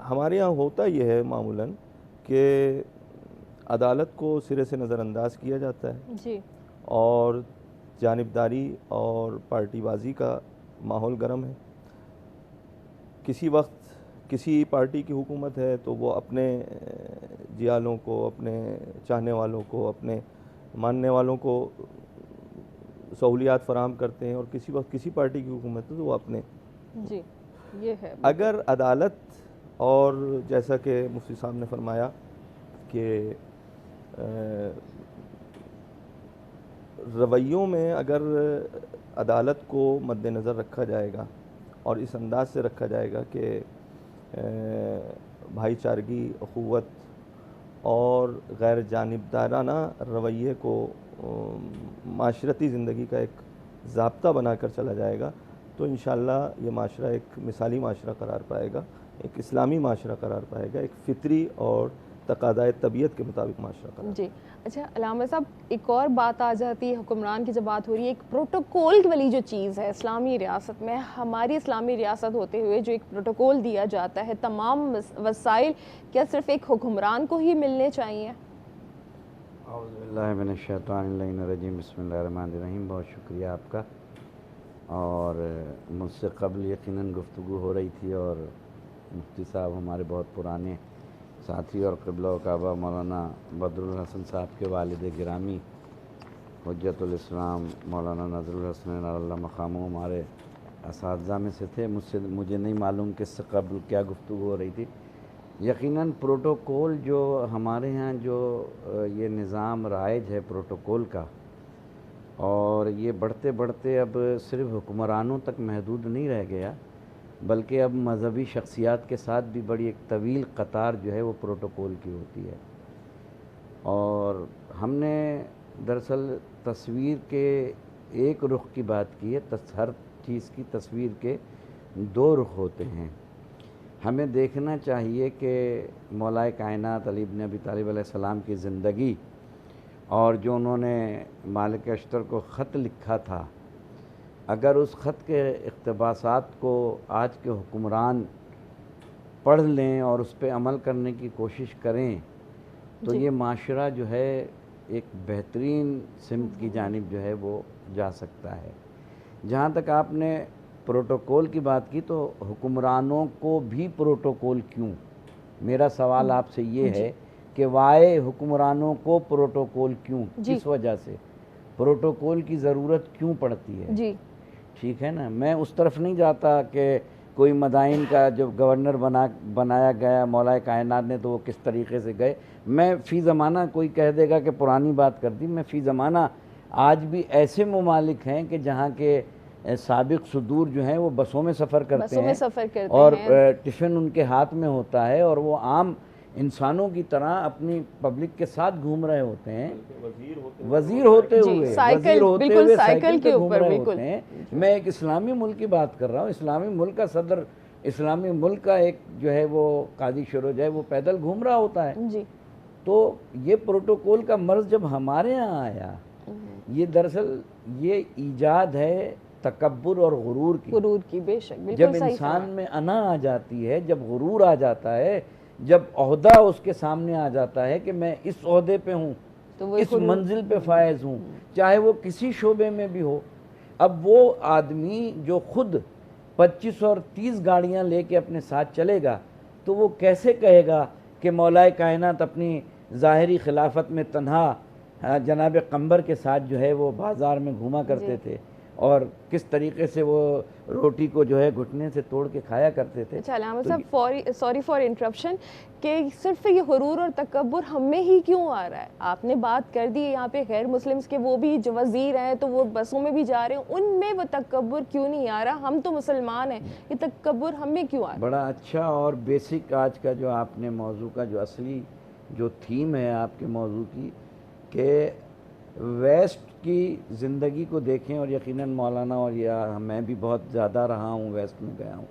ہمارے یہاں ہوتا یہ ہے معمولاً کہ عدالت کو سرے سے نظر انداز کیا جاتا ہے جی، اور جانبداری اور پارٹی بازی کا ماحول گرم ہے. کسی وقت کسی پارٹی کی حکومت ہے تو وہ اپنے جیالوں کو، اپنے چاہنے والوں کو، اپنے ماننے والوں کو سہولیات فراہم کرتے ہیں، اور کسی وقت کسی پارٹی کی حکومت ہے تو وہ اپنے. جی یہ ہے. اگر عدالت، اور جیسا کہ مفتی صاحب نے فرمایا کہ رویوں میں اگر عدالت کو مد نظر رکھا جائے گا اور اس انداز سے رکھا جائے گا کہ بھائی چارگی، اخوت اور غیر جانبدارانہ رویے کو معاشرتی زندگی کا ایک ضابطہ بنا کر چلا جائے گا، تو انشاءاللہ یہ معاشرہ ایک مثالی معاشرہ قرار پائے گا، ایک اسلامی معاشرہ قرار پائے گا، ایک فطری اور تقاضائے طبیعت کے مطابق معاشرہ قرار. جی اچھا علامہ صاحب، ایک اور بات آ جاتی ہے، حکمران کی جب بات ہو رہی ہے، ایک پروٹوکول والی جو چیز ہے اسلامی ریاست میں، ہماری اسلامی ریاست ہوتے ہوئے جو ایک پروٹوکول دیا جاتا ہے، تمام وسائل کیا صرف ایک حکمران کو ہی ملنے چاہیے؟ اعوذ باللہ من الشیطان اللعین الرجیم، بسم اللہ الرحمن الرحیم. بہت شکریہ آپ کا. اور مجھ سے قبل یقیناً گفتگو ہو رہی تھی، اور مفتی صاحب ہمارے بہت پرانے ساتھی اور قبلہ و کعبہ مولانا بدر الحسن صاحب کے والد گرامی حجت الاسلام مولانا نظر الحسن اللہ مقامہ ہمارے اساتذہ میں سے تھے. مجھے نہیں معلوم کہ اس سے قبل کیا گفتگو ہو رہی تھی، یقیناً پروٹوکول جو ہمارے ہاں جو یہ نظام رائج ہے پروٹوکول کا، اور یہ بڑھتے بڑھتے اب صرف حکمرانوں تک محدود نہیں رہ گیا، بلکہ اب مذہبی شخصیات کے ساتھ بھی بڑی ایک طویل قطار جو ہے وہ پروٹوکول کی ہوتی ہے۔ اور ہم نے دراصل تصویر کے ایک رخ کی بات کی ہے، ہر چیز کی تصویر کے دو رخ ہوتے ہیں۔ ہمیں دیکھنا چاہیے کہ مولا کائنات علی بن ابی طالب علیہ السلام کی زندگی اور جو انہوں نے مالک اشتر کو خط لکھا تھا، اگر اس خط کے اقتباسات کو آج کے حکمران پڑھ لیں اور اس پہ عمل کرنے کی کوشش کریں تو یہ معاشرہ جو ہے ایک بہترین سمت کی جانب جو ہے وہ جا سکتا ہے۔ جہاں تک آپ نے پروٹوکول کی بات کی تو حکمرانوں کو بھی پروٹوکول کیوں؟ میرا سوال آپ سے یہ ہے کہ وائے حکمرانوں کو پروٹوکول کیوں؟ کس وجہ سے پروٹوکول کی ضرورت کیوں پڑتی ہے؟ جی ٹھیک ہے نا، میں اس طرف نہیں جاتا کہ کوئی مدائن کا جب گورنر بنایا گیا مولا کائنات نے تو وہ کس طریقے سے گئے۔ میں فی زمانہ کوئی کہہ دے گا کہ پرانی بات کر دی، میں فی زمانہ آج بھی ایسے ممالک ہیں کہ جہاں کے سابق صدور جو ہیں وہ بسوں میں سفر کرتے ہیں اور ٹفن ان کے ہاتھ میں ہوتا ہے اور وہ عام انسانوں کی طرح اپنی پبلک کے ساتھ گھوم رہے ہوتے ہیں، وزیر ہوتے ہوئے سائیکل پہ گھوم رہے ہوتے ہیں۔ میں ایک اسلامی ملک کی بات کر رہا ہوں، اسلامی ملک کا صدر، اسلامی ملک کا ایک جو ہے وہ قاضی شروج ہے وہ پیدل گھوم رہا ہوتا ہے۔ تو یہ پروٹوکول کا مرض جب ہمارے ہاں آیا، یہ دراصل یہ ایجاد ہے تکبر اور غرور کی، بے شک، جب انسان میں انا آ جاتی ہے، جب غرور آ جاتا ہے، جب عہدہ اس کے سامنے آ جاتا ہے کہ میں اس عہدے پہ ہوں، اس منزل پہ فائز ہوں، چاہے وہ کسی شعبے میں بھی ہو۔ اب وہ آدمی جو خود 25 اور 30 گاڑیاں لے کے اپنے ساتھ چلے گا تو وہ کیسے کہے گا کہ مولا کائنات اپنی ظاہری خلافت میں تنہا جناب قمبر کے ساتھ جو ہے وہ بازار میں گھوما کرتے تھے اور کس طریقے سے وہ روٹی کو جو ہے گھٹنے سے توڑ کے کھایا کرتے تھے۔ اچھا علامہ صاحب، سوری فار انٹرپشن، کہ صرف یہ غرور اور تکبر ہم میں ہی کیوں آ رہا ہے؟ آپ نے بات کر دی یہاں پہ غیر مسلمز کے، وہ بھی جو وزیر ہیں تو وہ بسوں میں بھی جا رہے ہیں، ان میں وہ تکبر کیوں نہیں آ رہا؟ ہم تو مسلمان ہیں، یہ تکبر ہم میں کیوں آ رہا ہے؟ بڑا اچھا اور بیسک آج کا جو آپ نے موضوع کا جو اصلی جو تھیم ہے آپ کے موضوع کی، کہ ویسٹ کی زندگی کو دیکھیں، اور یقیناً مولانا اور یا میں بھی بہت زیادہ رہا ہوں، ویسٹ میں گیا ہوں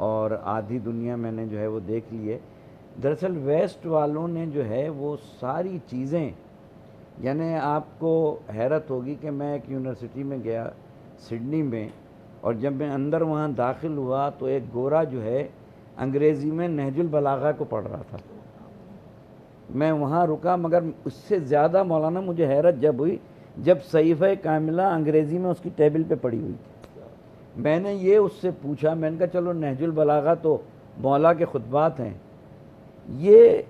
اور آدھی دنیا میں نے جو ہے وہ دیکھ لی ہے۔ دراصل ویسٹ والوں نے جو ہے وہ ساری چیزیں، یعنی آپ کو حیرت ہوگی کہ میں ایک یونیورسٹی میں گیا سڈنی میں، اور جب میں اندر وہاں داخل ہوا تو ایک گورا جو ہے انگریزی میں نہج البلاغہ کو پڑھ رہا تھا۔ میں وہاں رکا، مگر اس سے زیادہ مولانا مجھے حیرت جب ہوئی جب صحیفہ کاملہ انگریزی میں اس کی ٹیبل پہ پڑی ہوئی تھی۔ میں نے یہ اس سے پوچھا، میں نے کہا چلو نہج البلاغہ تو مولا کے خطبات ہیں، یہ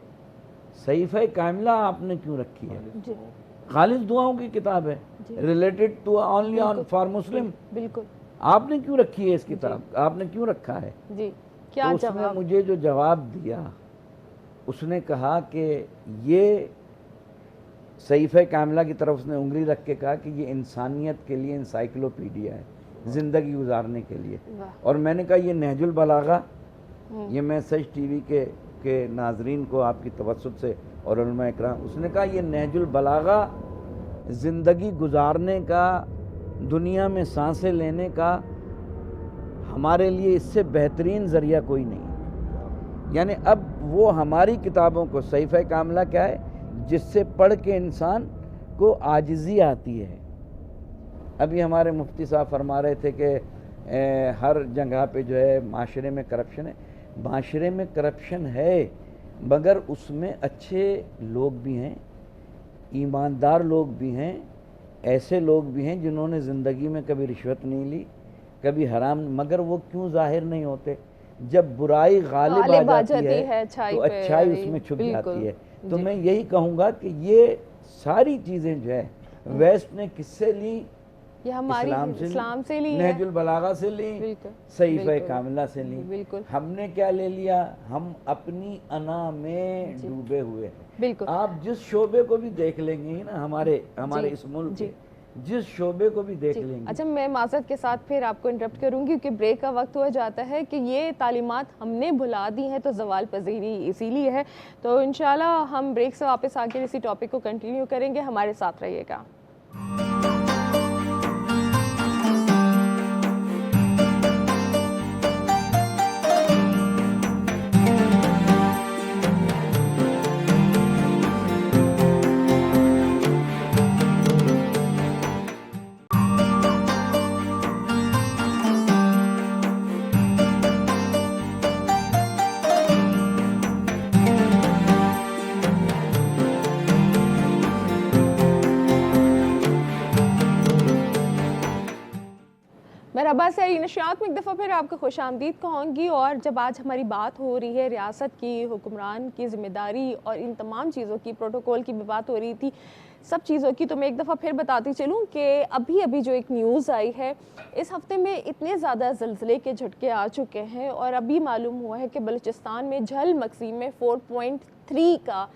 صحیفہ کاملہ آپ نے کیوں رکھی ہے؟ خالص دعاؤں کی کتاب ہے، related to only for Muslim, بالکل آپ نے کیوں رکھی ہے اس کتاب؟ آپ نے کیوں رکھا ہے؟ جی کیا اس نے مجھے جو جواب دیا، اس نے کہا کہ یہ صحیفہ کاملہ کی طرف اس نے انگلی رکھ کے کہا کہ یہ انسانیت کے لیے انسائیکلوپیڈیا ہے زندگی گزارنے کے لیے۔ اور میں نے کہا یہ نہج البلاغہ، یہ میں سچ ٹی وی کے ناظرین کو آپ کی توسط سے اور علماء اکرام، اس نے کہا یہ نہج البلاغہ زندگی گزارنے کا، دنیا میں سانسیں لینے کا ہمارے لیے اس سے بہترین ذریعہ کوئی نہیں۔ یعنی اب وہ ہماری کتابوں کو، صحیفہ کاملہ کیا ہے؟ جس سے پڑھ کے انسان کو عاجزی آتی ہے۔ ابھی ہمارے مفتی صاحب فرما رہے تھے کہ ہر جگہ پہ جو ہے معاشرے میں کرپشن ہے۔ معاشرے میں کرپشن ہے، مگر اس میں اچھے لوگ بھی ہیں، ایماندار لوگ بھی ہیں، ایسے لوگ بھی ہیں جنہوں نے زندگی میں کبھی رشوت نہیں لی، کبھی حرام، مگر وہ کیوں ظاہر نہیں ہوتے؟ جب برائی غالب آ جاتی ہے تو اچھائی اس میں چھپ جاتی ہے۔ تو میں یہی کہوں گا کہ یہ ساری چیزیں جو ہے ویسٹ نے کس سے لی؟ یہ ہماری اسلام سے لی ہے، نہج البلاغہ سے لی، بالکل، صحیفہ کاملہ سے لی. بالکل ہم نے کیا لے لیا؟ ہم اپنی انا میں ڈوبے ہوئے ہیں. بالکل. آپ جس شعبے کو بھی دیکھ لیں گے نا ہمارے اس ملک کے، جس شعبے کو بھی دیکھ لیں گے. اچھا، میں معذرت کے ساتھ پھر آپ کو انٹرپٹ کروں گی کیونکہ بریک کا وقت ہو جاتا ہے کہ یہ تعلیمات ہم نے بھلا دی ہیں تو زوال پذیری اسی لیے ہے. تو انشاءاللہ ہم بریک سے واپس آ کے اسی ٹاپک کو کنٹینیو کریں گے. ہمارے ساتھ رہیے گا. مرحبا سحری نشریات میں ایک دفعہ پھر آپ کو خوش آمدید کہوں گی. اور جب آج ہماری بات ہو رہی ہے ریاست کی، حکمران کی ذمہ داری اور ان تمام چیزوں کی، پروٹوکول کی بھی بات ہو رہی تھی، سب چیزوں کی، تو میں ایک دفعہ پھر بتاتی چلوں کہ ابھی جو ایک نیوز آئی ہے، اس ہفتے میں اتنے زیادہ زلزلے کے جھٹکے آ چکے ہیں اور ابھی معلوم ہوا ہے کہ بلوچستان میں جھل مقصی میں 4.3 کا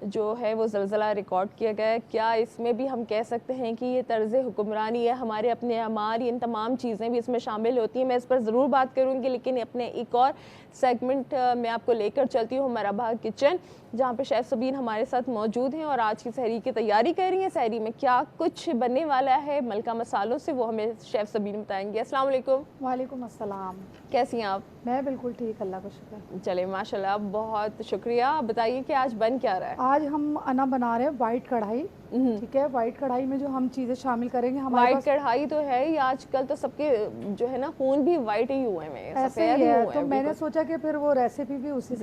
جو ہے وہ زلزلہ ریکارڈ کیا گیا ہے. کیا اس میں بھی ہم کہہ سکتے ہیں کہ یہ طرز حکمرانی ہے، ہمارے اپنے اعمال، ان تمام چیزیں بھی اس میں شامل ہوتی ہیں؟ میں اس پر ضرور بات کروں گی، لیکن اپنے ایک اور سیگمنٹ میں آپ کو لے کر چلتی ہوں، مرحبا کچن، جہاں پہ شیف سبین ہمارے ساتھ موجود ہیں اور آج کی سحری کی تیاری کر رہی ہیں. سحری میں کیا کچھ بننے والا ہے ملکہ مسالوں سے، وہ ہمیں شیف سبین بتائیں گے. السلام علیکم. وعلیکم السلام. کیسی ہیں آپ؟ میں بالکل ٹھیک، اللہ کا شکر. چلے ماشاءاللہ، بہت شکریہ. بتائیے کہ آج بن کیا رہا ہے؟ آج ہم انا بنا رہے ہیں وائٹ کڑھائی. ٹھیک ہے، وائٹ کڑھائی میں جو ہم چیزیں شامل کریں گے، ہمارے وائٹ کڑھائی تو ہے ہی آج کل، تو سب کے جو ہے نا خون بھی وائٹ ہی ہوئے ہیں، ایسے ہی ہے. تو میں نے سوچا کہ پھر وہ ریسیپی بھی اسی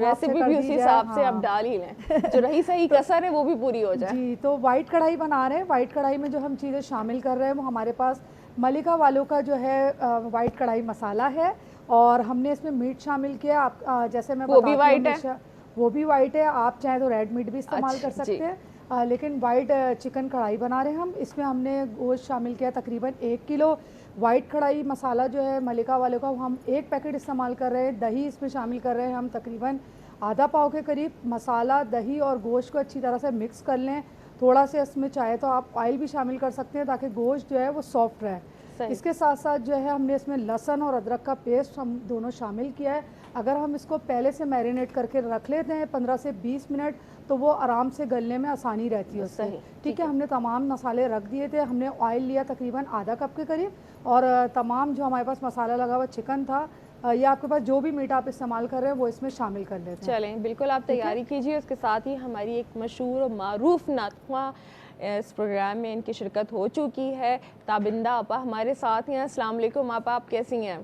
حساب سے اب ڈال ہی لیں، جو رہی صحیح کسر ہے وہ بھی پوری ہو جائے. جی، تو وائٹ کڑھائی بنا رہے ہیں. وائٹ کڑھائی میں جو ہم چیزیں شامل کر رہے ہیں وہ ہمارے پاس ملکہ والوں کا جو ہے وائٹ کڑھائی مسالہ ہے، اور ہم نے اس میں میٹ شامل کیا. آپ جیسے میں وہ بھی وائٹ ہے، وہ بھی وائٹ ہے. آپ چاہیں تو ریڈ میٹ بھی استعمال کر سکتے ہیں، لیکن وائٹ چکن کڑھائی بنا رہے ہیں ہم. اس میں ہم نے گوشت شامل کیا تقریباً 1 کلو. وائٹ کڑھائی مسالہ جو ہے ملکہ والوں کا ہم 1 پیکٹ استعمال کر رہے ہیں. دہی اس میں شامل کر رہے ہیں ہم تقریباً آدھا پاؤ کے قریب. مسالہ، دہی اور گوشت کو اچھی طرح سے مکس کر لیں. تھوڑا سے اس میں چاہے تو آپ آئل بھی شامل کر سکتے ہیں تاکہ گوشت جو ہے وہ سافٹ رہے. اس کے ساتھ ساتھ جو ہے ہم نے اس میں لہسن اور ادرک کا پیسٹ ہم دونوں شامل کیا ہے. اگر ہم اس کو پہلے سے میرینیٹ کر کے رکھ لیتے ہیں 15 سے 20 منٹ تو وہ آرام سے گلنے میں آسانی رہتی ہے اس سے. ٹھیک ہے، ہم نے تمام مسالے رکھ دیے تھے. ہم نے آئل لیا تقریباً آدھا کپ کے قریب، اور تمام جو ہمارے پاس مسالہ لگا ہوا چکن تھا یا آپ کے پاس جو بھی میٹ آپ استعمال کر رہے ہیں وہ اس میں شامل کر لیتے ہیں. چلیں بالکل آپ تیاری کیجیے. اس کے ساتھ ہی ہماری ایک مشہور اور معروف ناطقہ اس پروگرام میں ان کی شرکت ہو چکی ہے، تابندہ آپا ہمارے ساتھ ہیں. السلام علیکم آپا، آپ کیسی ہیں؟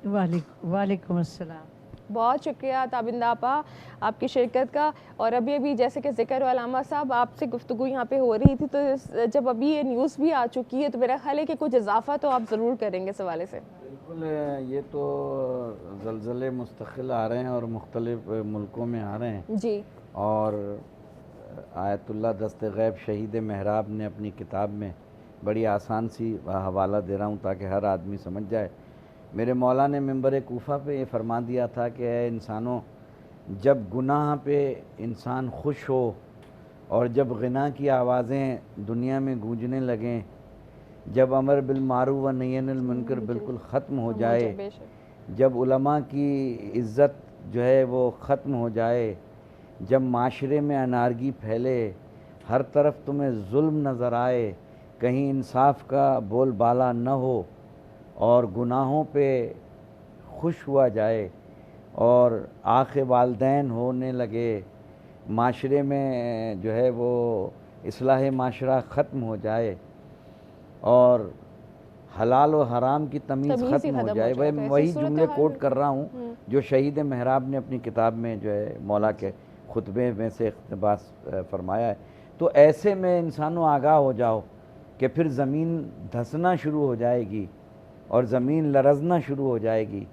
وعلیکم السلام. بہت شکریہ تابندہ آپا آپ کی شرکت کا. اور ابھی جیسے کہ ذکر علامہ صاحب آپ سے گفتگو یہاں پہ ہو رہی تھی، تو جب ابھی یہ نیوز بھی آ چکی ہے تو میرا خیال ہے کہ کچھ اضافہ تو آپ ضرور کریں گے اس حوالے سے. بالکل، یہ تو زلزلے مستقل آ رہے ہیں اور مختلف ملکوں میں آ رہے ہیں جی. اور آیت اللہ دست غیب شہید محراب نے اپنی کتاب میں بڑی آسان سی حوالہ دے رہا ہوں تاکہ ہر آدمی سمجھ جائے. میرے مولا نے منبر کوفہ پہ یہ فرما دیا تھا کہ اے انسانوں، جب گناہ پہ انسان خوش ہو اور جب غنا کی آوازیں دنیا میں گونجنے لگیں، جب امر بالمعروف و نہی عن المنکر بالکل ختم ہو جائے، جب علماء کی عزت جو ہے وہ ختم ہو جائے، جب معاشرے میں انارگی پھیلے، ہر طرف تمہیں ظلم نظر آئے، کہیں انصاف کا بول بالا نہ ہو اور گناہوں پہ خوش ہوا جائے اور آخ والدین ہونے لگے، معاشرے میں جو ہے وہ اصلاح معاشرہ ختم ہو جائے اور حلال و حرام کی تمیز ختم ہو جائے. وہی جملے کوٹ کر رہا ہوں جو شہید محراب نے اپنی کتاب میں جو ہے مولا کے خطبے میں سے اقتباس فرمایا ہے. تو ایسے میں انسانوں آگاہ ہو جاؤ کہ پھر زمین دھسنا شروع ہو جائے گی اور زمین لرزنا شروع ہو جائے گی.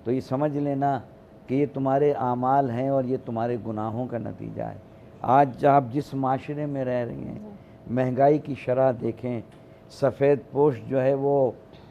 تو یہ سمجھ لینا کہ یہ تمہارے اعمال ہیں اور یہ تمہارے گناہوں کا نتیجہ ہے. آج آپ جس معاشرے میں رہ رہی ہیں، مہنگائی کی شرح دیکھیں، سفید پوش جو ہے وہ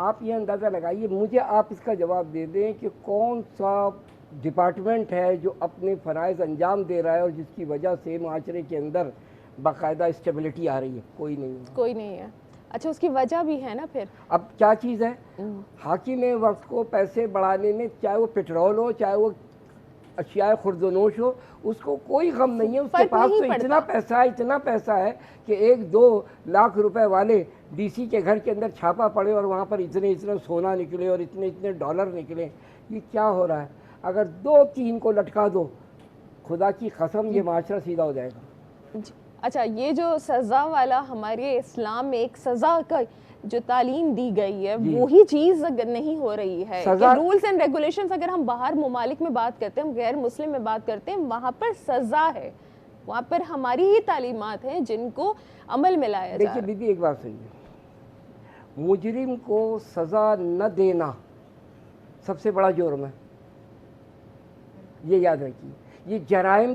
آپ یہ اندازہ لگائیے، مجھے آپ اس کا جواب دے دیں کہ کون سا ڈپارٹمنٹ ہے جو اپنے فرائض انجام دے رہا ہے اور جس کی وجہ سے معاشرے کے اندر باقاعدہ اسٹیبلٹی آ رہی ہے؟ کوئی نہیں ہے، کوئی نہیں ہے. اچھا، اس کی وجہ بھی ہے نا پھر. اب کیا چیز ہے؟ حاکم وقت کو پیسے بڑھانے میں، چاہے وہ پٹرول ہو، چاہے وہ اشیاء خرد و نوش ہو، اس کو کوئی غم نہیں ہے. اس کے پاس تو اتنا پیسہ ہے کہ 1-2 لاکھ روپے والے ڈی سی کے گھر کے اندر چھاپا پڑے اور وہاں پر اتنے سونا نکلے اور اتنے ڈالر نکلے. یہ کیا ہو رہا ہے؟ اگر 2-3 کو لٹکا دو، خدا کی قسم یہ معاشرہ سیدھا ہو جائے گا. اچھا، یہ جو سزا والا ہمارے اسلام میں ایک سزا کا جو تعلیم دی گئی ہے وہی چیز اگر نہیں ہو رہی ہے. رولز اینڈ ریگولیشنز اگر ہم باہر ممالک میں بات کرتے ہیں، ہم غیر مسلم میں بات کرتے ہیں، وہاں پر سزا ہے، وہاں پر ہماری ہی تعلیمات ہیں جن کو عمل میں لایا جائے. دیکھیے بی بی، ایک بات سنیے، مجرم کو سزا نہ دینا سب سے بڑا جرم ہے، یہ یاد رکھیے. یہ جرائم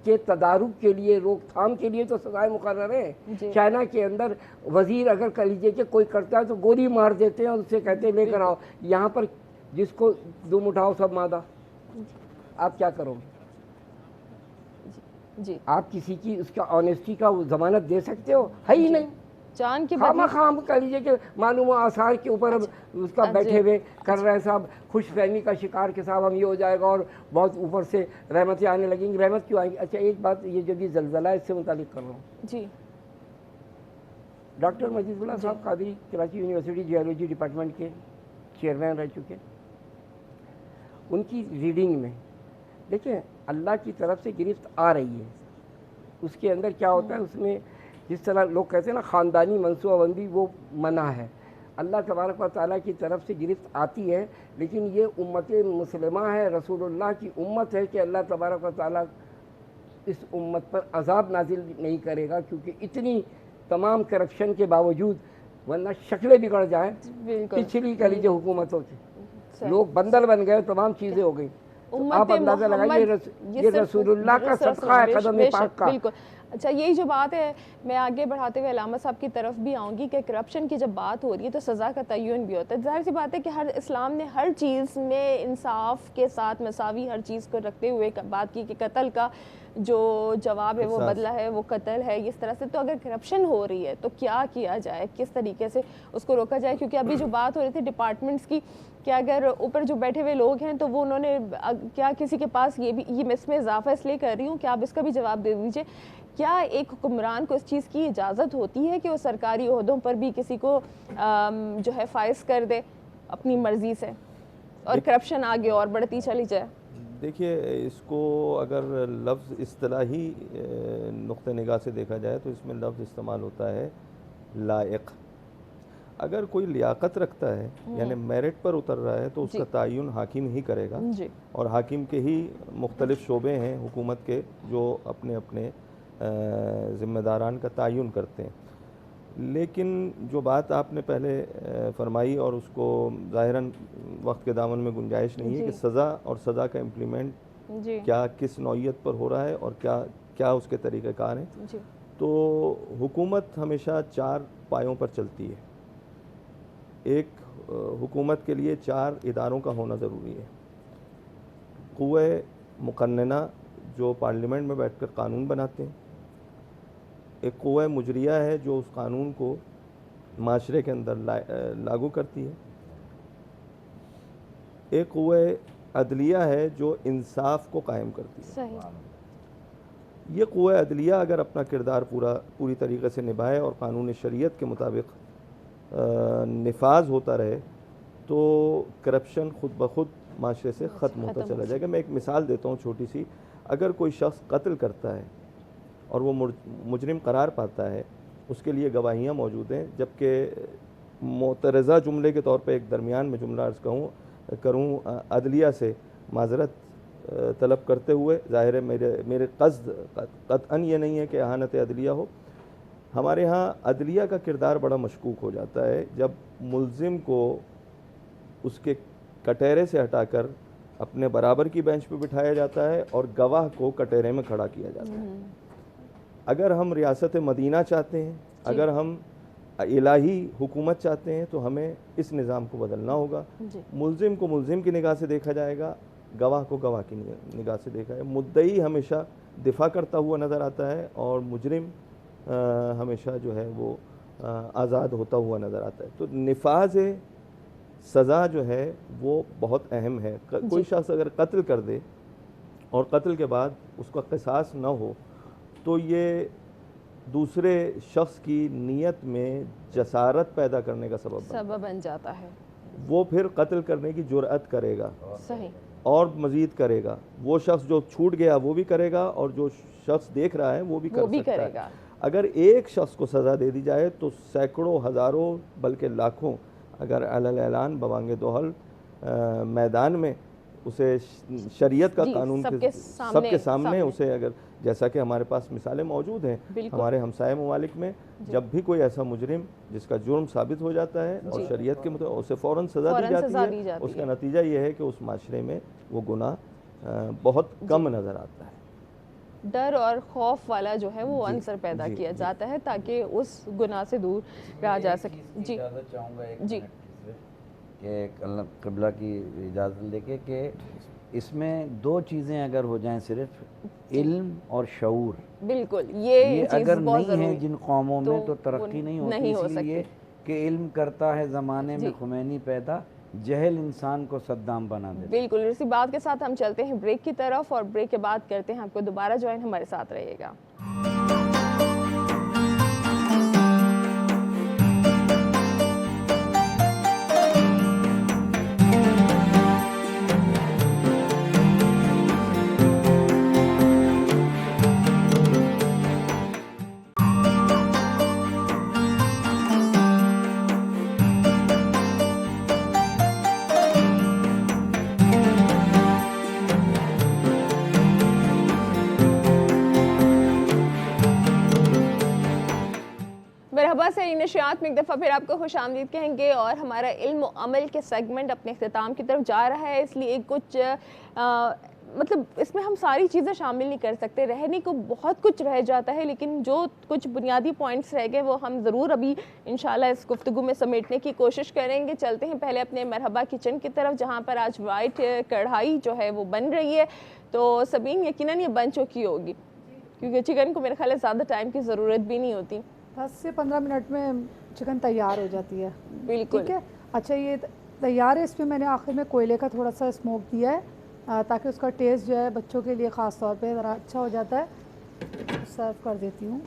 کے تدارک کے لیے، روک تھام کے لیے تو سزائیں مقرر ہیں. چائنا کے اندر وزیر اگر کہہ لیجیے کہ کوئی کرتا ہے تو گولی مار دیتے ہیں اور اسے کہتے ہیں لے کر آؤ. یہاں پر جس کو دم اٹھاؤ سب مادہ. آپ کیا کرو گے؟ جی، آپ کسی کی اس کا آنیسٹی کا ضمانت دے سکتے ہو؟ ہے ہی نہیں. جان کی خام کہہ لیجیے کہ معلوم آثار کے اوپر اس کا بیٹھے ہوئے کر رہے ہیں صاحب، خوش فہمی کا شکار کے صاحب ہم یہ ہو جائے گا اور بہت اوپر سے رحمتیں آنے لگیں گی. رحمت کیوں آئیں گی؟ اچھا ایک بات، یہ جو بھی زلزلہ ہے اس سے متعلق کر رہا ہوں. جی، ڈاکٹر مجید اللہ صاحب Qadri Karachi university geology department کے چیئرمین رہ چکے. ان کی ریڈنگ میں دیکھیں اللہ کی طرف سے گرفت آ رہی ہے. اس کے اندر کیا ہوتا ہے، اس میں جس طرح لوگ کہتے ہیں نا خاندانی منصوبہ بندی، وہ منع ہے. اللہ تبارک و تعالیٰ کی طرف سے گرفت آتی ہے، لیکن یہ امت مسلمہ ہے، رسول اللہ کی امت ہے کہ اللہ تبارک و تعالیٰ اس امت پر عذاب نازل نہیں کرے گا، کیونکہ اتنی تمام کرپشن کے باوجود، ورنہ شکلیں بگڑ جائیں. پچھلی کہہ لیجیے حکومتوں کی لوگ بندر بن گئے، تمام چیزیں ہو گئی. آپ اندازہ لگائیے، یہ رسول اللہ کا صدقہ ہے قدم پاک کا. اچھا، یہی جو بات ہے، میں آگے بڑھاتے ہوئے علامہ صاحب کی طرف بھی آؤں گی کہ کرپشن کی جب بات ہو رہی ہے تو سزا کا تعین بھی ہوتا ہے. ظاہر سی بات ہے کہ اسلام نے ہر چیز میں انصاف کے ساتھ مساوی ہر چیز کو رکھتے ہوئے بات کی کہ قتل کا جو جواب ہے وہ بدلہ ہے، وہ قتل ہے. اس طرح سے تو اگر کرپشن ہو رہی ہے تو کیا کیا جائے، کس طریقے سے اس کو روکا جائے؟ کیونکہ ابھی جو بات ہو رہی تھی ڈپارٹمنٹس کی، کہ اگر اوپر جو بیٹھے ہوئے لوگ ہیں تو وہ انہوں نے کیا کسی کے پاس یہ میں اس میں اضافہ اس لیے کر رہی ہوں کہ آپ اس کا بھی جواب دے دیجیے، کیا ایک حکمران کو اس چیز کی اجازت ہوتی ہے کہ وہ سرکاری عہدوں پر بھی کسی کو جو ہے فائز کر دے اپنی مرضی سے اور کرپشن آگے اور بڑھتی چلی جائے؟ دیکھیے، اس کو اگر لفظ اصطلاحی نقطہ نگاہ سے دیکھا جائے تو اس میں لفظ استعمال ہوتا ہے لائق. اگر کوئی لیاقت رکھتا ہے یعنی میرٹ پر اتر رہا ہے تو اس کا تعین حاکم ہی کرے گا، اور حاکم کے ہی مختلف شعبے ہیں حکومت کے جو اپنے اپنے ذمہ داران کا تعین کرتے ہیں. لیکن جو بات آپ نے پہلے فرمائی اور اس کو ظاہراً وقت کے دامن میں گنجائش نہیں ہے کہ سزا اور سزا کا امپلیمنٹ کیا کس نوعیت پر ہو رہا ہے اور کیا اس کے طریقہ کار ہیں. تو حکومت ہمیشہ 4 پایوں پر چلتی ہے. ایک حکومت کے لیے 4 اداروں کا ہونا ضروری ہے. قوہ مقننہ جو پارلیمنٹ میں بیٹھ کر قانون بناتے ہیں، ایک قوہ مجریہ ہے جو اس قانون کو معاشرے کے اندر لاگو کرتی ہے، ایک قوہ عدلیہ ہے جو انصاف کو قائم کرتی ہے. یہ قوہ عدلیہ اگر اپنا کردار پوری طریقے سے نبھائے اور قانون شریعت کے مطابق نفاذ ہوتا رہے تو کرپشن خود بخود معاشرے سے ختم ہوتا چلا جائے گا. میں ایک مثال دیتا ہوں چھوٹی سی. اگر کوئی شخص قتل کرتا ہے اور وہ مجرم قرار پاتا ہے، اس کے لیے گواہیاں موجود ہیں، جبکہ معترضہ جملے کے طور پہ ایک درمیان میں جملہ عرض کروں عدلیہ سے معذرت طلب کرتے ہوئے. ظاہر ہے میرے قصد قطعاً یہ نہیں ہے کہ اہانت عدلیہ ہو. ہمارے ہاں عدلیہ کا کردار بڑا مشکوک ہو جاتا ہے جب ملزم کو اس کے کٹہرے سے ہٹا کر اپنے برابر کی بینچ پہ بٹھایا جاتا ہے اور گواہ کو کٹہرے میں کھڑا کیا جاتا ہے. اگر ہم ریاست مدینہ چاہتے ہیں، اگر ہم الہی حکومت چاہتے ہیں تو ہمیں اس نظام کو بدلنا ہوگا. ملزم کو ملزم کی نگاہ سے دیکھا جائے گا, گواہ کو گواہ کی نگاہ سے دیکھا ہے. مدعی ہمیشہ دفاع کرتا ہوا نظر آتا ہے اور مجرم ہمیشہ جو ہے وہ آزاد ہوتا ہوا نظر آتا ہے. تو نفاذ سزا جو ہے وہ بہت اہم ہے. کوئی شخص اگر قتل کر دے اور قتل کے بعد اس کا قصاص نہ ہو تو یہ دوسرے شخص کی نیت میں جسارت پیدا کرنے کا سبب بن جاتا ہے. وہ پھر قتل کرنے کی جرأت کرے گا صحیح اور مزید کرے گا. وہ شخص جو چھوٹ گیا وہ بھی کرے گا اور جو شخص دیکھ رہا ہے وہ بھی کر سکتا ہے. اگر ایک شخص کو سزا دے دی جائے تو سینکڑوں ہزاروں بلکہ لاکھوں اگر علی اعلان بوانگ دوحل میدان میں اسے شریعت کا قانون سب کے سامنے اسے اگر جیسا کہ ہمارے پاس مثالیں موجود ہیں ہمارے ہمسائے ممالک میں, جب بھی کوئی ایسا مجرم جس کا جرم ثابت ہو جاتا ہے اور شریعت کے مطابق اسے فوراً سزا دی جاتی ہے, اس کا نتیجہ یہ ہے کہ اس معاشرے میں وہ گناہ بہت کم نظر آتا ہے. ڈر اور خوف والا جو ہے وہ عنصر پیدا کیا جاتا ہے تاکہ اس گناہ سے دور رہا جا سکے. جی چاہوں گا ایک کہ اللہ قبلہ کی اجازت لے کے کہ اس میں دو چیزیں اگر ہو جائیں صرف علم اور شعور, بالکل یہ اگر نہیں ہے جن قوموں میں تو ترقی نہیں ہوتی. اس لیے کہ علم کرتا ہے زمانے میں خمینی پیدا, جہل انسان کو صدام بنا دے. بالکل اسی بات کے ساتھ ہم چلتے ہیں بریک کی طرف اور بریک کے بعد کرتے ہیں آپ کو دوبارہ جوائن, ہمارے ساتھ رہیے گا. مرحبا سے نشریات میں ایک دفعہ پھر آپ کو خوش آمدید کہیں گے اور ہمارا علم و عمل کے سیگمنٹ اپنے اختتام کی طرف جا رہا ہے. اس لیے کچھ مطلب اس میں ہم ساری چیزیں شامل نہیں کر سکتے, رہنے کو بہت کچھ رہ جاتا ہے, لیکن جو کچھ بنیادی پوائنٹس رہ گئے وہ ہم ضرور ابھی انشاءاللہ اس گفتگو میں سمیٹنے کی کوشش کریں گے. چلتے ہیں پہلے اپنے مرحبا کچن کی طرف جہاں پر آج وائٹ کڑھائی جو ہے وہ بن رہی ہے. تو سبین یقیناً یہ بن چکی ہوگی کیونکہ چکن کو میرے خیال ہے زیادہ ٹائم کی ضرورت بھی نہیں ہوتی, 10 سے 15 منٹ میں چکن تیار ہو جاتی ہے. بالکل ٹھیک ہے. اچھا یہ تیار ہے, اس میں نے آخر میں کوئلے کا تھوڑا سا اسموک دیا ہے تاکہ اس کا ٹیسٹ جو ہے بچوں کے لیے خاص طور پہ ذرا اچھا ہو جاتا ہے. سرو کر دیتی ہوں.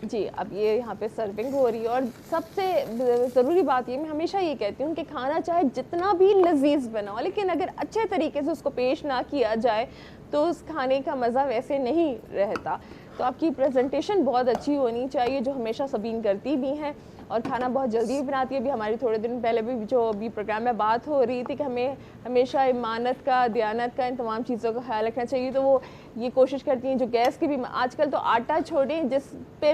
جی اب یہ یہاں پہ سرونگ ہو رہی ہے اور سب سے ضروری بات یہ میں ہمیشہ یہ کہتی ہوں کہ کھانا چاہے جتنا بھی لذیذ بنا ہو لیکن اگر اچھے طریقے سے اس کو پیش نہ کیا جائے تو اس کھانے کا مزہ ویسے نہیں رہتا. تو آپ کی پریزنٹیشن بہت اچھی ہونی چاہیے جو ہمیشہ سبین کرتی بھی ہیں اور کھانا بہت جلدی بناتی ہے. ابھی ہماری تھوڑے دن پہلے بھی جو ابھی پروگرام میں بات ہو رہی تھی کہ ہمیں ہمیشہ امانت کا, دیانت کا, ان تمام چیزوں کا خیال رکھنا چاہیے. تو وہ یہ کوشش کرتی ہیں جو گیس کی بھی, آج کل تو آٹا چھوڑیں جس پہ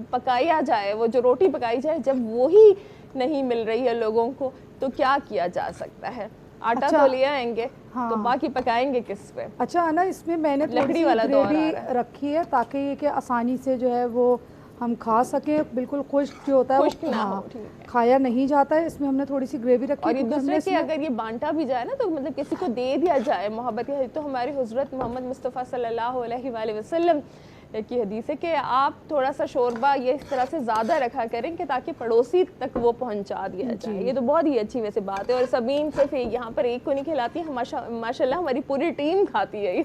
پکایا جائے, وہ جو روٹی پکائی جائے, جب وہی نہیں مل رہی ہے لوگوں کو تو کیا کیا جا سکتا ہے. آٹا تو لے آئیں گے تو باقی پکائیں گے کس پہ. اچھا ہے نا, اس میں میں نے لکڑی والا گریوی رکھی ہے تاکہ یہ کہ آسانی سے جو ہے وہ ہم کھا سکیں. بالکل خشک جو ہوتا ہے کھایا نہیں جاتا ہے. اس میں ہم نے تھوڑی سی گریوی رکھی اور یہ دوسرے کہ اگر یہ بانٹا بھی جائے نا تو مطلب کسی کو دے دیا جائے محبت. تو ہماری حضرت محمد مصطفیٰ صلی اللہ علیہ وآلہ وسلم کی حدیث ہے کہ آپ تھوڑا سا شوربہ یہ اس طرح سے زیادہ رکھا کریں کہ تاکہ پڑوسی تک وہ پہنچا دیا جائے. یہ تو بہت ہی اچھی ویسے بات ہے. اور سبین صرف یہاں پر ایک کو نہیں کھلاتی, ماشاء اللہ ہماری پوری ٹیم کھاتی ہے.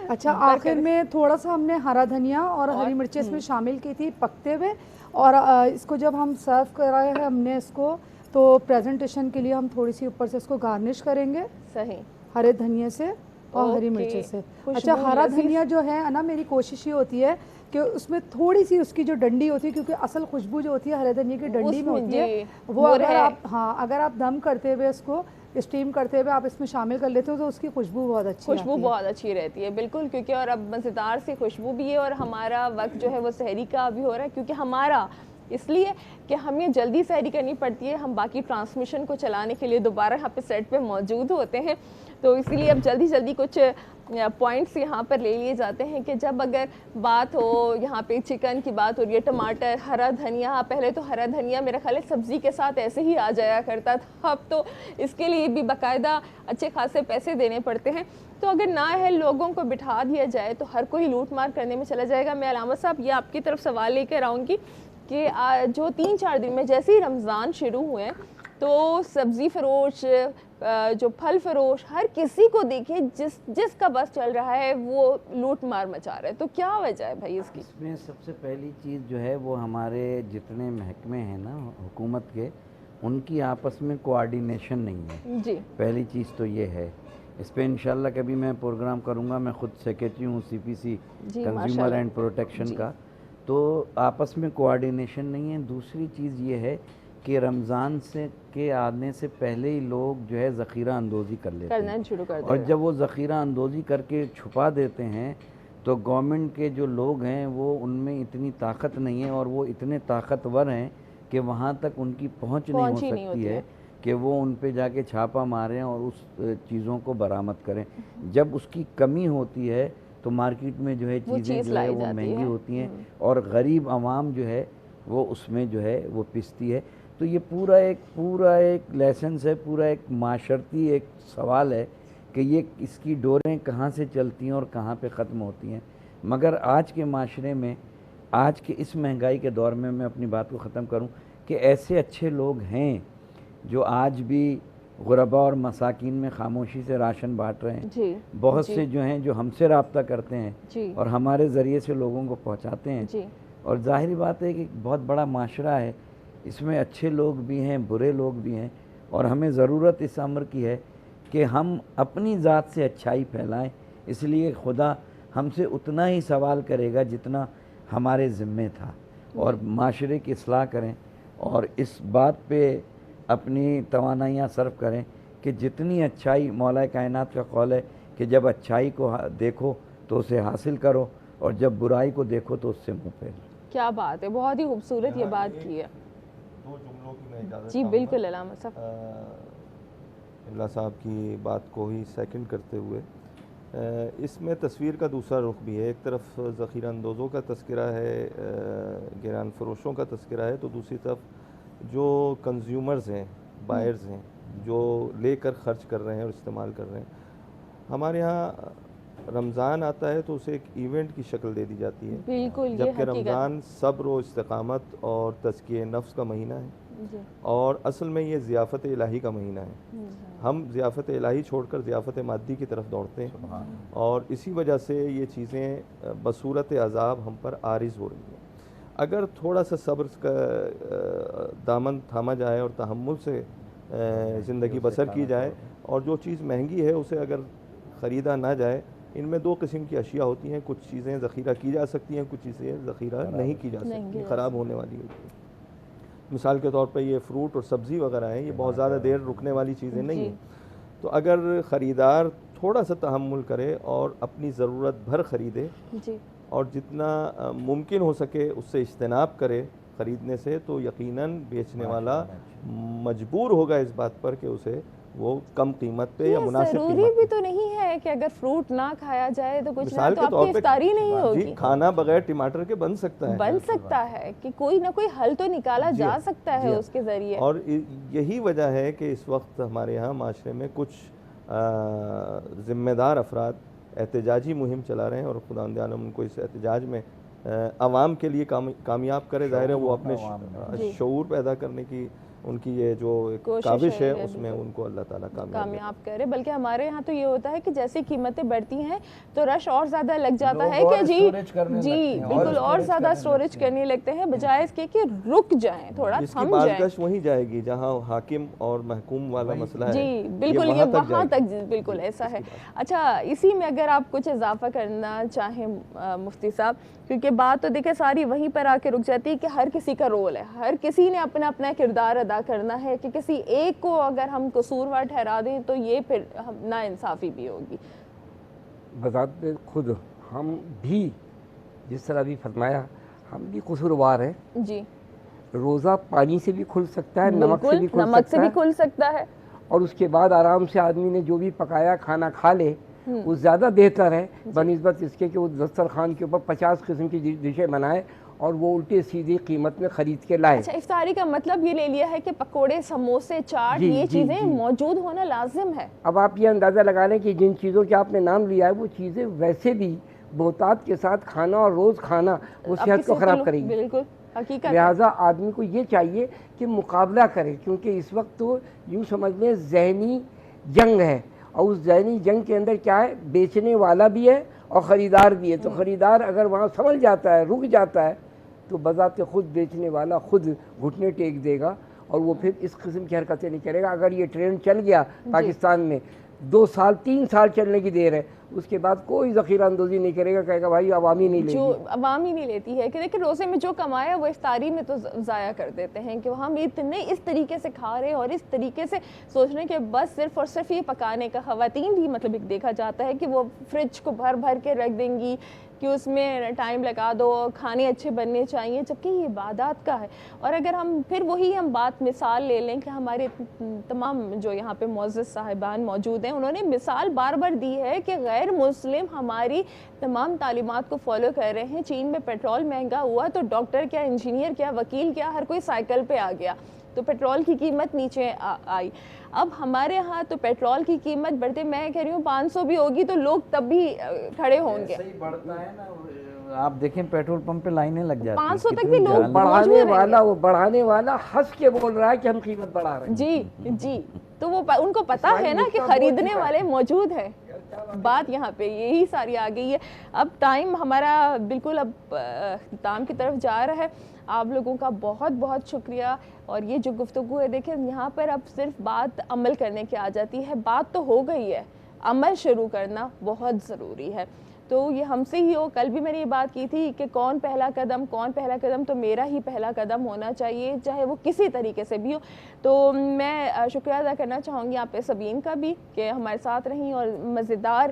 اچھا آخر میں تھوڑا سا ہم نے ہرا دھنیا اور ہری مرچیں اس میں شامل کی تھی پکتے ہوئے, اور اس کو جب ہم سرو کرایا ہے ہم نے اس کو تو پریزنٹیشن کے لیے ہم تھوڑی سی اوپر سے اس کو گارنش کریں گے صحیح ہرے دھنیے سے اور ہری مرچیں سے. اچھا ہرا دھنیا جو ہے نا, میری کوشش یہ ہوتی ہے کہ اس میں تھوڑی سی اس کی جو ڈنڈی ہوتی ہے, کیونکہ اصل خوشبو جو ہوتی ہے ہرے دھنیا کی ڈنڈی میں ہوتی ہے, وہ اگر آپ دم کرتے ہوئے اس کو اسٹیم کرتے ہوئے آپ اس میں شامل کر لیتے ہو تو اس کی خوشبو بہت اچھی رہتی ہے. بالکل, کیونکہ اور اب مزیدار سی خوشبو بھی ہے اور ہمارا وقت جو ہے وہ سحری کا بھی ہو رہا ہے کیونکہ ہمارا اس لیے کہ ہمیں جلدی سحری کرنی پڑتی ہے. ہم باقی ٹرانسمیشن کو چلانے کے لیے دوبارہ یہاں پہ سیٹ پہ موجود ہوتے ہیں. تو اسی لیے اب جلدی جلدی کچھ پوائنٹس یہاں پر لے لیے جاتے ہیں کہ جب اگر بات ہو یہاں پہ چکن کی بات ہو رہی ہے، ٹماٹر، ہرا دھنیا، پہلے تو ہرا دھنیا میرا خیال ہے سبزی کے ساتھ ایسے ہی آ جایا کرتا تھا، اب تو اس کے لیے بھی باقاعدہ اچھے خاصے پیسے دینے پڑتے ہیں. تو اگر نااہل لوگوں کو بٹھا دیا جائے تو ہر کوئی لوٹ مار کرنے میں چلا جائے گا. میں علامہ صاحب یہ آپ کی طرف سوال لے کر آؤں گی کہ جو 3-4 دن میں جیسے ہی رمضان شروع ہوئے تو سبزی فروش، جو پھل فروش، ہر کسی کو دیکھیں جس کا بس چل رہا ہے وہ لوٹ مار مچا رہا ہے. تو کیا وجہ ہے بھائی اس کی؟ اس میں سب سے پہلی چیز جو ہے وہ ہمارے جتنے محکمے ہیں نا حکومت کے، ان کی آپس میں کوآرڈینیشن نہیں ہے. جی پہلی چیز تو یہ ہے. اس پہ انشاءاللہ کبھی میں پروگرام کروں گا. میں خود سیکریٹری ہوں CPC کنزیومر اینڈ پروٹیکشن کا. تو آپس میں کوآرڈینیشن نہیں ہے. دوسری چیز یہ ہے کہ رمضان کے آنے سے پہلے ہی لوگ جو ہے ذخیرہ اندوزی کر لیتے ہیں، کرنا شروع کر اور جب وہ ذخیرہ اندوزی کر کے چھپا دیتے ہیں تو گورنمنٹ کے جو لوگ ہیں وہ ان میں اتنی طاقت نہیں ہے، اور وہ اتنے طاقتور ہیں کہ وہاں تک ان کی پہنچ نہیں ہو سکتی ہے کہ وہ ان پہ جا کے چھاپا ماریں اور اس چیزوں کو برآمد کریں. جب اس کی کمی ہوتی ہے تو مارکیٹ میں جو ہے چیزیں جو ہے وہ مہنگی ہوتی ہیں، اور غریب عوام جو ہے وہ اس میں جو ہے وہ پستی ہے. تو یہ پورا ایک لیسنس ہے، پورا ایک معاشرتی ایک سوال ہے کہ یہ اس کی ڈوریں کہاں سے چلتی ہیں اور کہاں پہ ختم ہوتی ہیں. مگر آج کے معاشرے میں، آج کے اس مہنگائی کے دور میں اپنی بات کو ختم کروں کہ ایسے اچھے لوگ ہیں جو آج بھی غربا اور مساکین میں خاموشی سے راشن بانٹ رہے ہیں. بہت سے جو ہیں جو ہم سے رابطہ کرتے ہیں اور ہمارے ذریعے سے لوگوں کو پہنچاتے ہیں. اور ظاہری بات ہے کہ بہت بڑا معاشرہ ہے، اس میں اچھے لوگ بھی ہیں، برے لوگ بھی ہیں، اور ہمیں ضرورت اس امر کی ہے کہ ہم اپنی ذات سے اچھائی پھیلائیں. اس لیے خدا ہم سے اتنا ہی سوال کرے گا جتنا ہمارے ذمے تھا، اور معاشرے کی اصلاح کریں اور اس بات پہ اپنی توانائیاں صرف کریں کہ جتنی اچھائی، مولا کائنات کا قول ہے کہ جب اچھائی کو دیکھو تو اسے حاصل کرو، اور جب برائی کو دیکھو تو اس سے منہ پھیرو. کیا بات ہے، بہت ہی خوبصورت یہ بات کی ہے. 2 جملوں کی میں اجازت جی بالکل علامہ صاحب. اللہ صاحب کی بات کو ہی سیکنڈ کرتے ہوئے اس میں تصویر کا دوسرا رخ بھی ہے. ایک طرف ذخیرہ اندوزوں کا تذکرہ ہے، گران فروشوں کا تذکرہ ہے، تو دوسری طرف جو کنزیومرز ہیں، بائرز ہیں، جو لے کر خرچ کر رہے ہیں اور استعمال کر رہے ہیں. ہمارے ہاں رمضان آتا ہے تو اسے ایک ایونٹ کی شکل دے دی جاتی ہے، بالکل، جبکہ رمضان صبر و استقامت اور تزکیہ نفس کا مہینہ ہے، اور اصل میں یہ ضیافت الہی کا مہینہ ہے. ہم ضیافت الہی چھوڑ کر ضیافت مادی کی طرف دوڑتے ہیں، اور اسی وجہ سے یہ چیزیں بصورت عذاب ہم پر عارض ہو رہی ہیں. اگر تھوڑا سا صبر کا دامن تھاما جائے اور تحمل سے زندگی بسر کی جائے، اور جو چیز مہنگی ہے اسے اگر خریدا نہ جائے. ان میں 2 قسم کی اشیاء ہوتی ہیں، کچھ چیزیں ذخیرہ کی جا سکتی ہیں، کچھ چیزیں ذخیرہ نہیں کی جا سکتی، خراب ہونے والی ہوتی ہیں. مثال کے طور پہ یہ فروٹ اور سبزی وغیرہ ہیں، یہ بہت زیادہ دیر رکنے والی چیزیں نہیں ہیں. تو اگر خریدار تھوڑا سا تحمل کرے اور اپنی ضرورت بھر خریدے، اور جتنا ممکن ہو سکے اس سے اجتناب کرے خریدنے سے، تو یقیناً بیچنے والا مجبور ہوگا اس بات پر کہ اسے وہ کم قیمت پہ یا مناسب قیمت. ضروری بھی تو نہیں ہے کہ اگر فروٹ نہ کھایا جائے تو کچھ نہ تو آپ کی افطاری نہیں ہوگی. کھانا بغیر ٹماٹر کے بن سکتا ہے کہ کوئی نہ کوئی حل تو نکالا جا سکتا ہے اس کے ذریعے. اور یہی وجہ ہے کہ اس وقت ہمارے یہاں معاشرے میں کچھ ذمہ دار افراد احتجاجی مہم چلا رہے ہیں، اور خداوند عالم ان کو اس احتجاج میں عوام کے لیے کامیاب کرے. ظاہر ہے وہ اپنے شعور پیدا کرنے کی ان کی یہ جو کاوش ہے اس میں ان کو اللہ تعالیٰ کامیاب کرے. بلکہ ہمارے یہاں تو یہ ہوتا ہے کہ جیسے قیمتیں بڑھتی ہیں تو رش اور زیادہ لگ جاتا ہے کہ جی بالکل اور زیادہ اسٹوریج کرنے لگتے ہیں، بجائے اس کے کہ رک جائیں، تھوڑا تھم جائیں. بازگشت وہیں جائے گی جہاں حاکم اور محکوم والا مسئلہ ہے. جی بالکل، یہ وہاں تک بالکل ایسا ہے. اچھا، اسی میں اگر آپ کچھ اضافہ کرنا چاہیں مفتی صاحب، کیونکہ بات تو دیکھیں ساری وہیں پر آ کے رک جاتی ہے کہ ہر کسی کا رول ہے، ہر کسی نے اپنا اپنا کردار ادا کرنا ہے، کہ کسی ایک کو اگر ہم قصوروار ٹھہرا دیں تو یہ پھر نا انصافی بھی ہوگی. بذات خود ہم بھی جس طرح بھی فرمایا ہم بھی قصوروار ہیں. جی، روزہ پانی سے بھی کھل سکتا ہے، نمک سے بھی کھل سکتا ہے، اور اس کے بعد آرام سے آدمی نے جو بھی پکایا کھانا کھا لے وہ زیادہ بہتر ہے بنسبت اس کے کہ وہ دسترخوان کے اوپر 50 قسم کی ڈشیں بنائے اور وہ الٹی سیدھی قیمت میں خرید کے لائے. اچھا، افطاری کا مطلب یہ لے لیا ہے کہ پکوڑے، سموسے، چاٹ، یہ چیزیں موجود ہونا لازم ہے. اب آپ یہ اندازہ لگا لیں کہ جن چیزوں کے آپ نے نام لیا ہے وہ چیزیں ویسے بھی بہتات کے ساتھ کھانا اور روز کھانا وہ صحت کو خراب کرے گی. بالکل حقیقت. لہٰذا آدمی کو یہ چاہیے کہ مقابلہ کرے، کیونکہ اس وقت تو یوں سمجھ لیں ذہنی جنگ ہے، اور اس ذہنی جنگ کے اندر کیا ہے، بیچنے والا بھی ہے اور خریدار بھی ہے. تو خریدار اگر وہاں سنبھل جاتا ہے، رک جاتا ہے، تو بذات خود بیچنے والا خود گھٹنے ٹیک دے گا اور وہ پھر اس قسم کی حرکتیں نہیں کرے گا. اگر یہ ٹرینڈ چل گیا پاکستان میں 2 سال 3 سال چلنے کی دیر ہے، اس کے بعد کوئی ذخیرہ اندوزی نہیں کرے گا، کہے گا بھائی عوامی نہیں لیتی. جو عوامی نہیں لیتی ہے کہ دیکھیں روزے میں جو کمایا وہ افطاری میں تو ضائع کر دیتے ہیں کہ ہم اتنے اس طریقے سے کھا رہے ہیں اور اس طریقے سے سوچ رہے ہیں کہ بس صرف اور صرف یہ پکانے کا. خواتین بھی مطلب دیکھا جاتا ہے کہ وہ فریج کو بھر بھر کے رکھ دیں گی کہ اس میں ٹائم لگا دو، کھانے اچھے بننے چاہیے، جبکہ یہ عبادات کا ہے. اور اگر ہم پھر وہی بات مثال لے لیں کہ ہمارے تمام جو یہاں پہ معزز صاحبان موجود ہیں، انہوں نے مثال بار بار دی ہے کہ غیر مسلم ہماری تمام تعلیمات کو فالو کر رہے ہیں. چین میں پیٹرول مہنگا ہوا تو ڈاکٹر کیا، انجینئر کیا، وکیل کیا، ہر کوئی سائیکل پہ آ گیا تو پیٹرول کی قیمت نیچے آئی. اب ہمارے ہاں تو پیٹرول کی قیمت بڑھتے، میں کہہ رہی ہوں 500 بھی ہوگی تو لوگ تب بھی کھڑے ہوں گے. صحیح بڑھتا ہے نا، آپ دیکھیں پیٹرول پمپ پہ لائنیں لگ جاتی ہیں. 500 تک بھی لوگ بڑھانے والا ہنس کے بول رہا ہے کہ ہم قیمت بڑھا رہے ہیں. جی تو وہ ان کو پتا ہے نا کہ خریدنے والے موجود ہیں. بات یہاں پہ یہی ساری آ گئی ہے. اب ٹائم ہمارا بالکل اب اختتام کی طرف جا رہا ہے. آپ لوگوں کا بہت بہت شکریہ. اور یہ جو گفتگو ہے دیکھیں یہاں پر اب صرف بات عمل کرنے کی آ جاتی ہے. بات تو ہو گئی ہے، عمل شروع کرنا بہت ضروری ہے. تو یہ ہم سے ہی ہو. کل بھی میں نے یہ بات کی تھی کہ کون پہلا قدم، تو میرا ہی پہلا قدم ہونا چاہیے، چاہے وہ کسی طریقے سے بھی ہو. تو میں شکریہ ادا کرنا چاہوں گی آپ پہ سبین کا بھی کہ ہمارے ساتھ رہیں اور مزیدار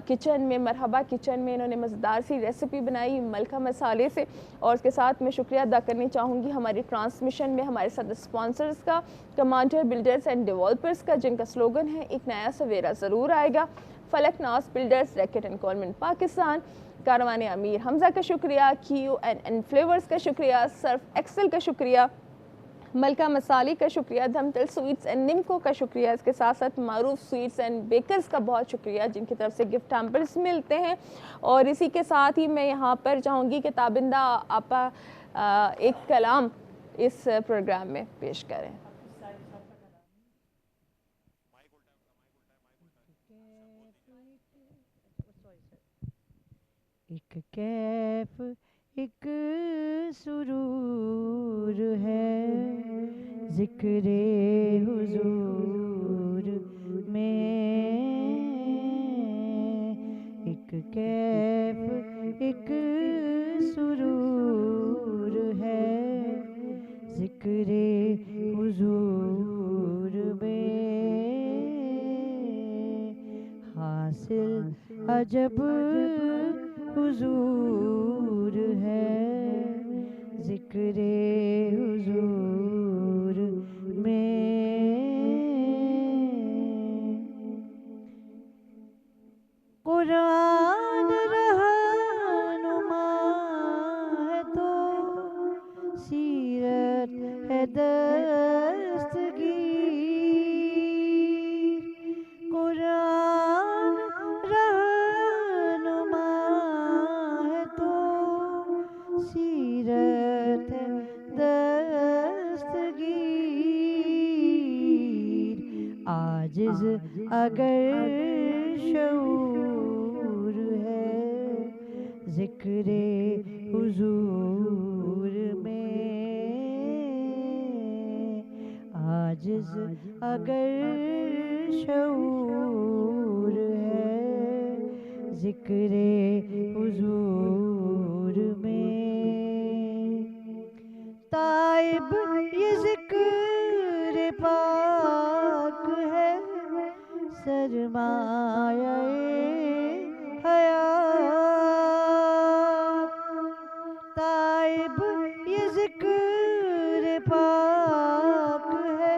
کچن میں، مرحبا کچن میں انہوں نے مزیدار سی ریسیپی بنائی ملکہ مسالے سے. اور اس کے ساتھ میں شکریہ ادا کرنی چاہوں گی ہماری ٹرانسمیشن میں ہمارے ساتھ اسپانسرز کا، کمانڈر بلڈرز اینڈ ڈیولپرز کا، جن کا سلوگن ہے ایک نیا سویرا ضرور آئے گا. Falak Naz builders Reckitt and Colman Pakistan, Karwan Amir حمزہ کا شکریہ، کیو این فلیورز کا شکریہ، سرف ایکسل کا شکریہ، ملکہ مسالی کا شکریہ، دھمتل سویٹس اینڈ نمکو کا شکریہ. اس کے ساتھ ساتھ معروف سویٹس اینڈ بیکرز کا بہت شکریہ جن کی طرف سے گفٹ ہیمپرز ملتے ہیں. اور اسی کے ساتھ ہی میں یہاں پر چاہوں گی کہ تابندہ آپا ایک کلام اس پروگرام میں پیش کریں. ایک کیف ایک سرور ہے ذکر حضور میں، ایک کیف ایک سرور ہے ذکر حضور میں، حاصل عجب حضور ہے ذکر حضور میں. قرآن رہنما ہے تو سیرت ہے دستگیر، قرآن رہنما ہے تو سیرت ہے دستگیر، عاجز اگر شعور ہے ذکر حضور میں، عاجز اگر شعور ہے ذکر حضور میں. تائب یہ ذکر پاک ہے سرمایہ حیات، تائب یہ ذکر پاک ہے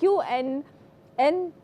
QNN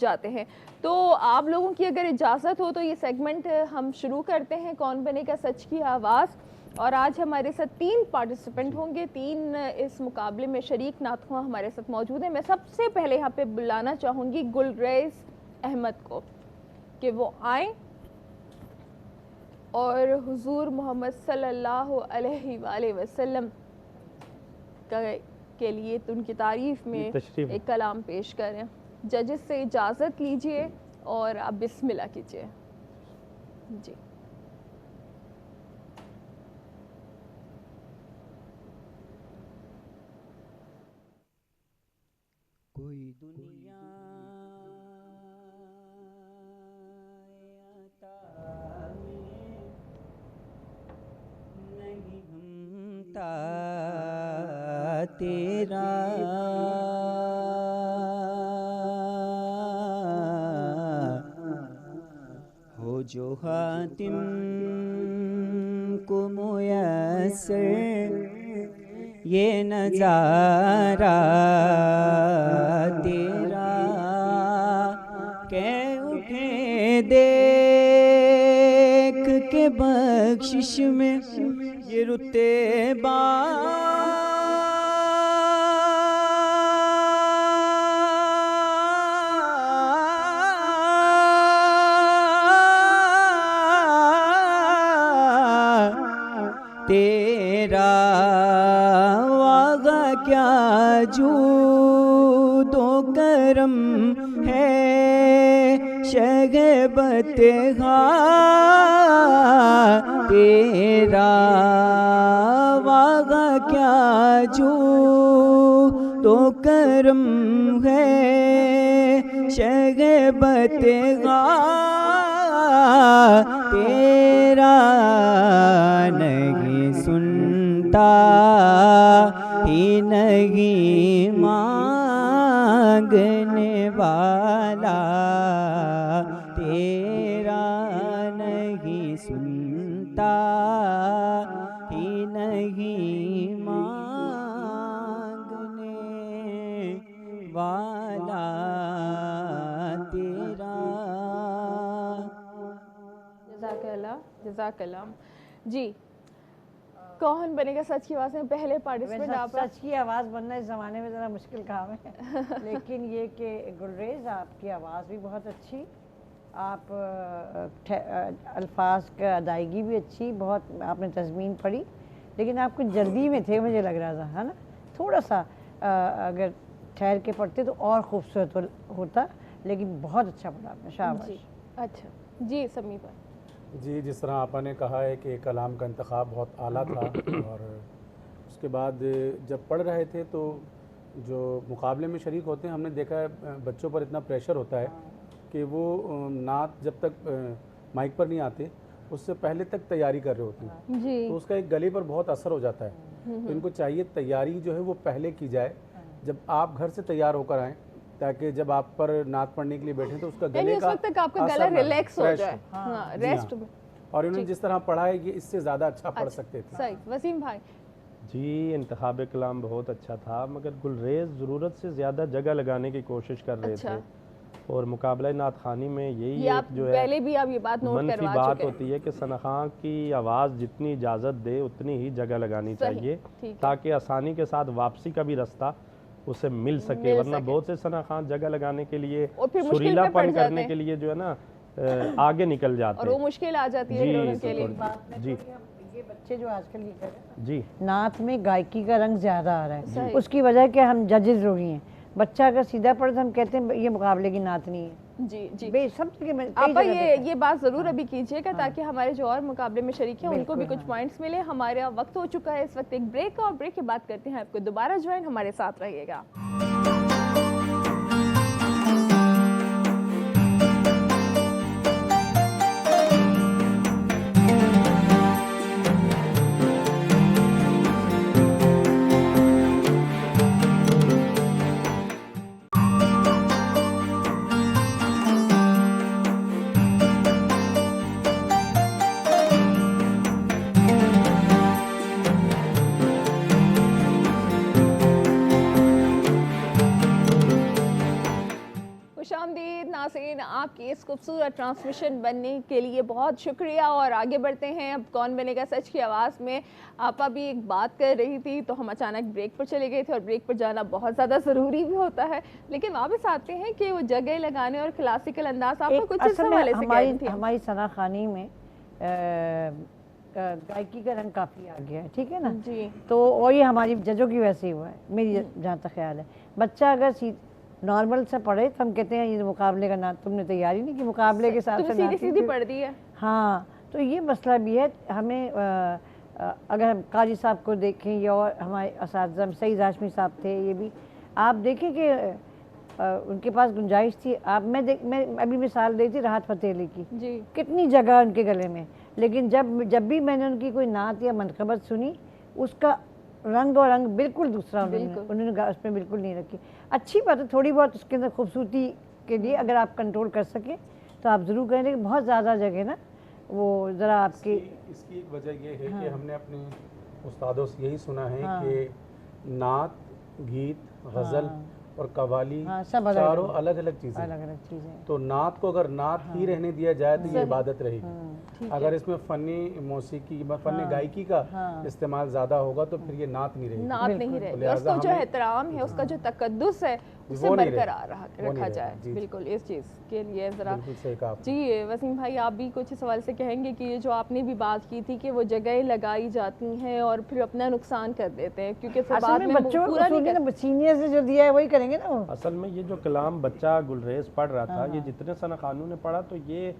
جاتے ہیں. تو آپ لوگوں کی اگر اجازت ہو تو یہ سیگمنٹ ہم شروع کرتے ہیں, کون بنے گا سچ کی آواز. اور آج ہمارے ساتھ 3 پارٹیسپینٹ ہوں گے, 3 اس مقابلے میں شریک نعت خواں ہمارے ساتھ موجود ہیں. میں سب سے پہلے یہاں پہ بلانا چاہوں گی گلریز احمد کو کہ وہ آئیں اور حضور محمد صلی اللہ علیہ وآلہ وسلم کے لیے ان کی تعریف میں ایک کلام پیش کریں. ججز سے اجازت لیجئے اور آپ بسم اللہ کیجئے. جی کوئی دنیا عطا میں نہیں ہمتا تیرا ہو جو حاتم کو میسر یہ نظارہ تیرا کہ اٹھے دیکھ کے بخشش میں یہ رتبہ تیرا واغہ کیا جود و کرم ہے شگبت تیرا واغہ کیا جود و کرم ہے شگبت تیرا نہیں سنتا ہی نہیں مانگنے والا تیرا نہیں سنتا ہی نہیں مانگنے والا تیرا. جزاک اللہ جزاک اللہ. جی کون بنے گا سچ کی آواز میں پہلے پارٹیسپینٹ آپ؟ سچ کی آواز بننا اس زمانے میں ذرا مشکل کام ہے لیکن یہ کہ گلریز آپ کی آواز بھی بہت اچھی, آپ الفاظ کا ادائیگی بھی اچھی, بہت آپ نے تضمین پڑھی, لیکن آپ کچھ جلدی میں تھے مجھے لگ رہا تھا, ہے نا. تھوڑا سا اگر ٹھہر کے پڑھتے تو اور خوبصورت ہوتا, لیکن بہت اچھا پڑھا آپ نے, شاباش. اچھا جی سمیع بھائی. جی جس طرح آپا نے کہا ہے کہ کلام کا انتخاب بہت اعلیٰ تھا اور اس کے بعد جب پڑھ رہے تھے تو جو مقابلے میں شریک ہوتے ہیں ہم نے دیکھا ہے بچوں پر اتنا پریشر ہوتا ہے کہ وہ نعت جب تک مائک پر نہیں آتے اس سے پہلے تک تیاری کر رہے ہوتے ہیں جی تو اس کا ایک گلے پر بہت اثر ہو جاتا ہے. تو ان کو چاہیے تیاری جو ہے وہ پہلے کی جائے, جب آپ گھر سے تیار ہو کر آئیں تاکہ جب آپ پر نعت پڑھنے کے لیے بیٹھیں تو اس کا گلے کا اس وقت تک آپ کا گلا ریلیکس ہو جائے, ریسٹ میں. اور انہوں نے جس طرح پڑھا ہے یہ اس سے زیادہ اچھا پڑھ سکتے تھے. صحیح. وسیم بھائی. جی انتخاب کلام بہت اچھا تھا, مگر گلریز ضرورت سے زیادہ جگہ لگانے کی کوشش کر رہے تھے, اور مقابلہ نعت خوانی میں یہی ایک جو ہے پہلے بھی آپ یہ بات نوٹ کروا چکے منفی بات ہوتی ہے کہ ثنا خان کی آواز جتنی اجازت دے اتنی ہی جگہ لگانی چاہیے تاکہ آسانی کے ساتھ واپسی کا بھی رستہ اسے مل سکے, ورنہ بہت سے ثنا خان جگہ لگانے کے لیے سریلا پن کرنے کے لیے جو ہے نا آگے نکل جاتے ہیں, اور وہ مشکل آ جاتی ہے ان کے لیے. جی یہ بچے جو آج کل یہ کر رہے ہیں جی نعت میں گائکی کا رنگ زیادہ آ رہا ہے, اس کی وجہ کہ ہم ججز لوگ ہی ہیں. بچہ اگر سیدھا پڑھے تو ہم کہتے ہیں یہ مقابلے کی نعت نہیں ہے. جی جی سب آپ یہ بات ضرور ابھی کیجئے گا تاکہ ہمارے جو اور مقابلے میں شریک ہیں ان کو بھی کچھ پوائنٹس ملے. ہمارا وقت ہو چکا ہے اس وقت ایک بریک کا, اور بریک کے بعد کرتے ہیں آپ کو دوبارہ جوائن, ہمارے ساتھ رہیے گا. آپ کی اس خوبصورت ٹرانسمیشن بننے کے لیے بہت شکریہ، اور آگے بڑھتے ہیں اب کون بنے گا سچ کی آواز میں۔ آپ ابھی ایک بات کر رہی تھی تو ہم اچانک بریک پر چلے گئے تھے، اور بریک پر جانا بہت زیادہ ضروری بھی ہوتا ہے، لیکن واپس آتے ہیں کہ وہ جگہ لگانے اور کلاسیکل انداز آپ کو کچھ اس حوالے سے کہہ رہی تھی۔ ہماری ثنا خوانی میں گائکی کا رنگ کافی آ گیا ہے، ٹھیک ہے نا جی، تو اور یہ ہماری ججوں کی ویسے ہی ہوا ہے، میری جہاں تک خیال ہے۔ بچہ اگر نارمل سے پڑھے تو ہم کہتے ہیں یہ مقابلے کا تم نے تیاری نہیں کی، مقابلے کے ساتھ سیدھی سیدھی پڑھ دی ہے۔ ہاں تو یہ مسئلہ بھی ہے۔ ہمیں اگر ہم قاضی صاحب کو دیکھیں یا اور ہمارے اساتذہ سعید ہاشمی صاحب تھے، یہ بھی آپ دیکھیں کہ ان کے پاس گنجائش تھی۔ میں ابھی مثال دی تھی راحت فتح علی کی، جی، کتنی جگہ ان کے گلے میں، لیکن جب بھی میں نے ان کی کوئی نعت یا منقبت سنی، اس کا رنگ اور رنگ بالکل دوسرا انہوں نے اس میں بالکل نہیں رکھی۔ اچھی بات ہے، تھوڑی بہت اس کے اندر خوبصورتی کے لیے اگر آپ کنٹرول کر سکیں تو آپ ضرور کریں، لیکن بہت زیادہ جگہ نا وہ ذرا آپ کی اس کی ایک وجہ یہ ہے کہ ہم نے اپنے استادوں سے یہی سنا ہے کہ نعت، گیت، غزل اور قوالی چاروں الگ الگ چیزیں، تو نعت کو اگر نعت ہی رہنے دیا جائے تو یہ عبادت رہے گی۔ اگر اس میں فنی موسیقی فن گائکی کا استعمال زیادہ ہوگا تو پھر یہ نعت نہیں رہے گی، نعت نہیں رہے گی، اس کا جو احترام ہے، اس کا جو تقدس ہے اسے برقرار رکھا جائے۔ بالکل اس چیز کے لیے ذرا جی وسیم بھائی آپ بھی کچھ اس حوالے سے کہیں گے کہ یہ جو آپ نے بھی بات کی تھی کہ وہ جگہیں لگائی جاتی ہیں اور پھر اپنا نقصان کر دیتے ہیں، کیونکہ پھر بعد میں پورا نہیں کرتے، سینئر سے جو دیا ہے وہی کریں گے نا۔ اصل میں یہ جو کلام بچہ گلریز پڑھ رہا تھا، یہ جتنے ثنا خانوں نے پڑھا تو یہ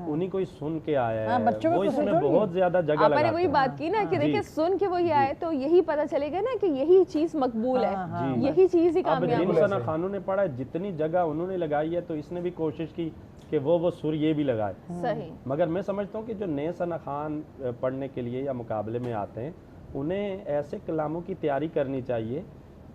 انہی کو ہی سن کے آیا ہے، وہ اس میں بہت زیادہ جگہ لگاتے ہیں۔ آپ نے وہی بات کی نا کہ دیکھیں سن کے وہی آئے تو یہی پتہ چلے گا نا کہ یہی چیز مقبول ہے، یہی چیز ہی کامیاب ہے۔ جن ثنا خانوں نے پڑھا جتنی جگہ انہوں نے لگائی ہے تو اس نے بھی کوشش کی کہ وہ سر یہ بھی لگائے۔ صحیح، مگر میں سمجھتا ہوں کہ جو نئے ثنا خان پڑھنے کے لیے یا مقابلے میں آتے ہیں انہیں ایسے کلاموں کی تیاری کرنی چاہیے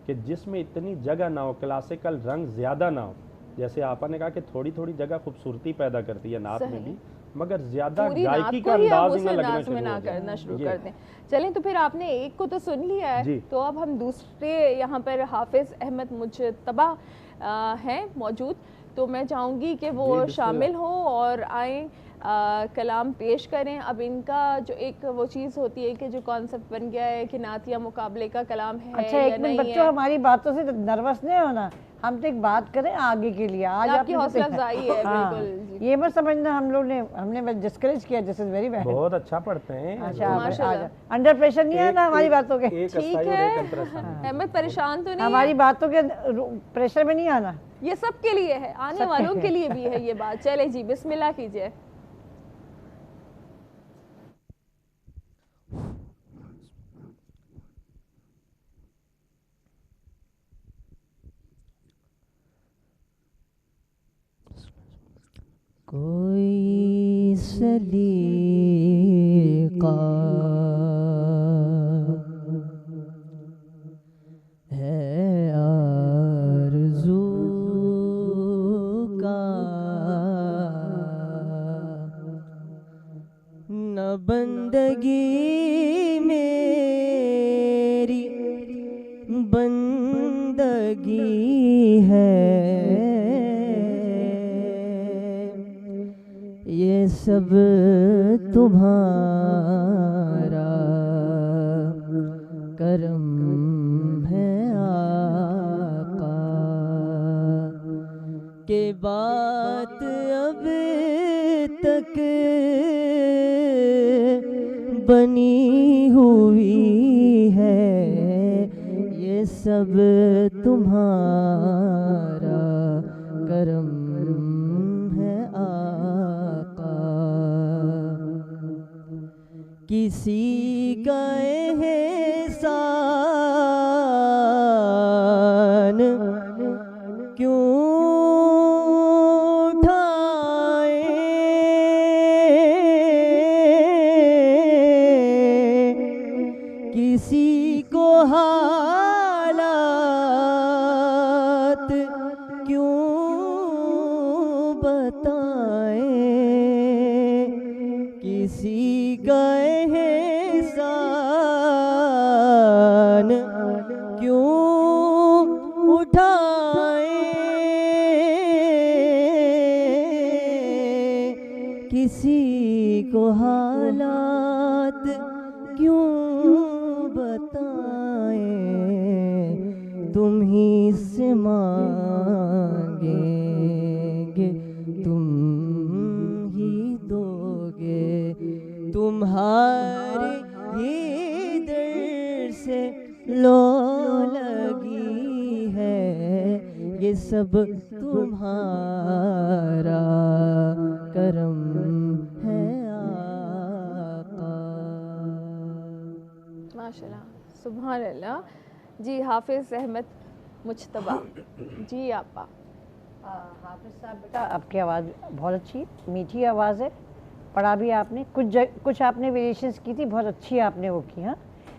کہ جس میں اتنی جگہ نہ ہو، کلاسیکل رنگ زیادہ نہ ہو۔ جیسے آپا نے کہا کہ تھوڑی تھوڑی جگہ خوبصورتی پیدا کرتی ہے نعت میں بھی، مگر زیادہ گائکی کا انداز ہی نہ کرنا شروع کر دیں۔ چلیں تو پھر آپ نے ایک کو تو سن لیا ہے، تو اب ہم دوسرے یہاں پر حافظ احمد مجتبیٰ ہیں موجود، تو میں چاہوں گی کہ وہ شامل ہوں اور آئیں کلام پیش کریں۔ اب ان کا جو ایک وہ چیز ہوتی ہے کہ جو کانسیپٹ بن گیا ہے کہ نعتیہ مقابلے کا کلام ہے اچھا ایک منٹ بچوں، ہماری باتوں سے نروس نہیں ہونا، ہم تو ایک بات کریں آگے کے لیے۔ آج آپ کی حوصلہ افزائی ہے، بالکل یہ مت سمجھنا ہم نے ڈسکریج کیا، جس از ویری بیڈ۔ بہت اچھا پڑھتے ہیں، انڈر پریشر نہیں آنا ہماری باتوں کے۔ ٹھیک ہے احمد، پریشان تو نہیں، ہماری باتوں کے پریشر میں نہیں آنا، یہ سب کے لیے ہے، آنے والوں کے لیے بھی ہے یہ بات۔ چلے جی بسم اللہ کیجئے۔ کوئی سلیقہ ہے آرزو کا، نہ بندگی میری بندگی ہے، یہ سب تمہارا کرم ہے آقا، کہ بات اب تک بنی ہوئی ہے، یہ سب تمہارا کرم ہے آقا، کسی کا احسان کیوں اٹھائے، کسی کو حالات کیوں بتائیں، کسی کا احسان کیوں اٹھائیں، سب تمہارا کرم ہے آقا. ماشاءاللہ سبحان اللہ. جی حافظ احمد مجتبیٰ جی آپا. حافظ صاحب بیٹا آپ کی آواز بہت اچھی میٹھی آواز ہے, پڑھا بھی آپ نے, کچھ آپ نے ویریشنس کی تھی, بہت اچھی آپ نے وہ کی. ہاں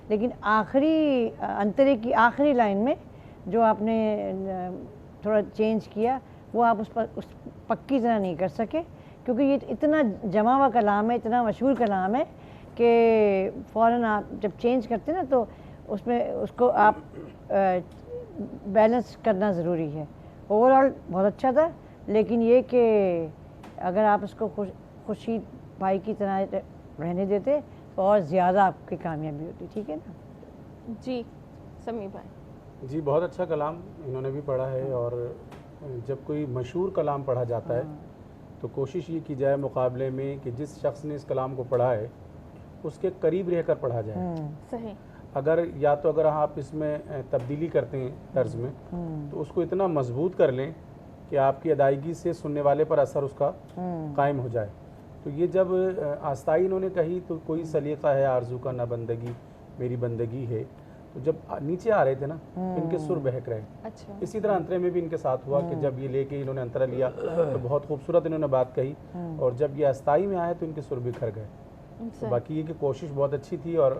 لیکن آخری انترے کی آخری لائن میں جو آپ نے تھوڑا چینج کیا وہ آپ اس پکی طرح نہیں کر سکے, کیونکہ یہ اتنا جمع ہوا کلام ہے, اتنا مشہور کلام ہے کہ فوراً آپ جب چینج کرتے ہیں نا تو اس میں اس کو آپ بیلنس کرنا ضروری ہے. اوور آل بہت اچھا تھا, لیکن یہ کہ اگر آپ اس کو خورشید بھائی کی طرح رہنے دیتے تو اور زیادہ آپ کی کامیابی ہوتی. ٹھیک ہے نا جی سمیع بھائی. جی بہت اچھا کلام انہوں نے بھی پڑھا ہے, اور جب کوئی مشہور کلام پڑھا جاتا ہے تو کوشش یہ کی جائے مقابلے میں کہ جس شخص نے اس کلام کو پڑھا ہے اس کے قریب رہ کر پڑھا جائے. صحیح. اگر آپ اس میں تبدیلی کرتے ہیں طرز میں تو اس کو اتنا مضبوط کر لیں کہ آپ کی ادائیگی سے سننے والے پر اثر اس کا قائم ہو جائے. تو یہ جب آستائی انہوں نے کہی تو کوئی سلیقہ ہے آرزو کا نہ بندگی میری بندگی ہے, تو جب نیچے آ رہے تھے نا ان کے سر بہک رہے. اسی طرح انترے میں بھی ان کے ساتھ ہوا کہ جب یہ لے کے انہوں نے انترا لیا تو بہت خوبصورت انہوں نے بات کہی, اور جب یہ آستائی میں آئے تو ان کے سر بکھر گئے. تو باقی یہ کہ کوشش بہت اچھی تھی اور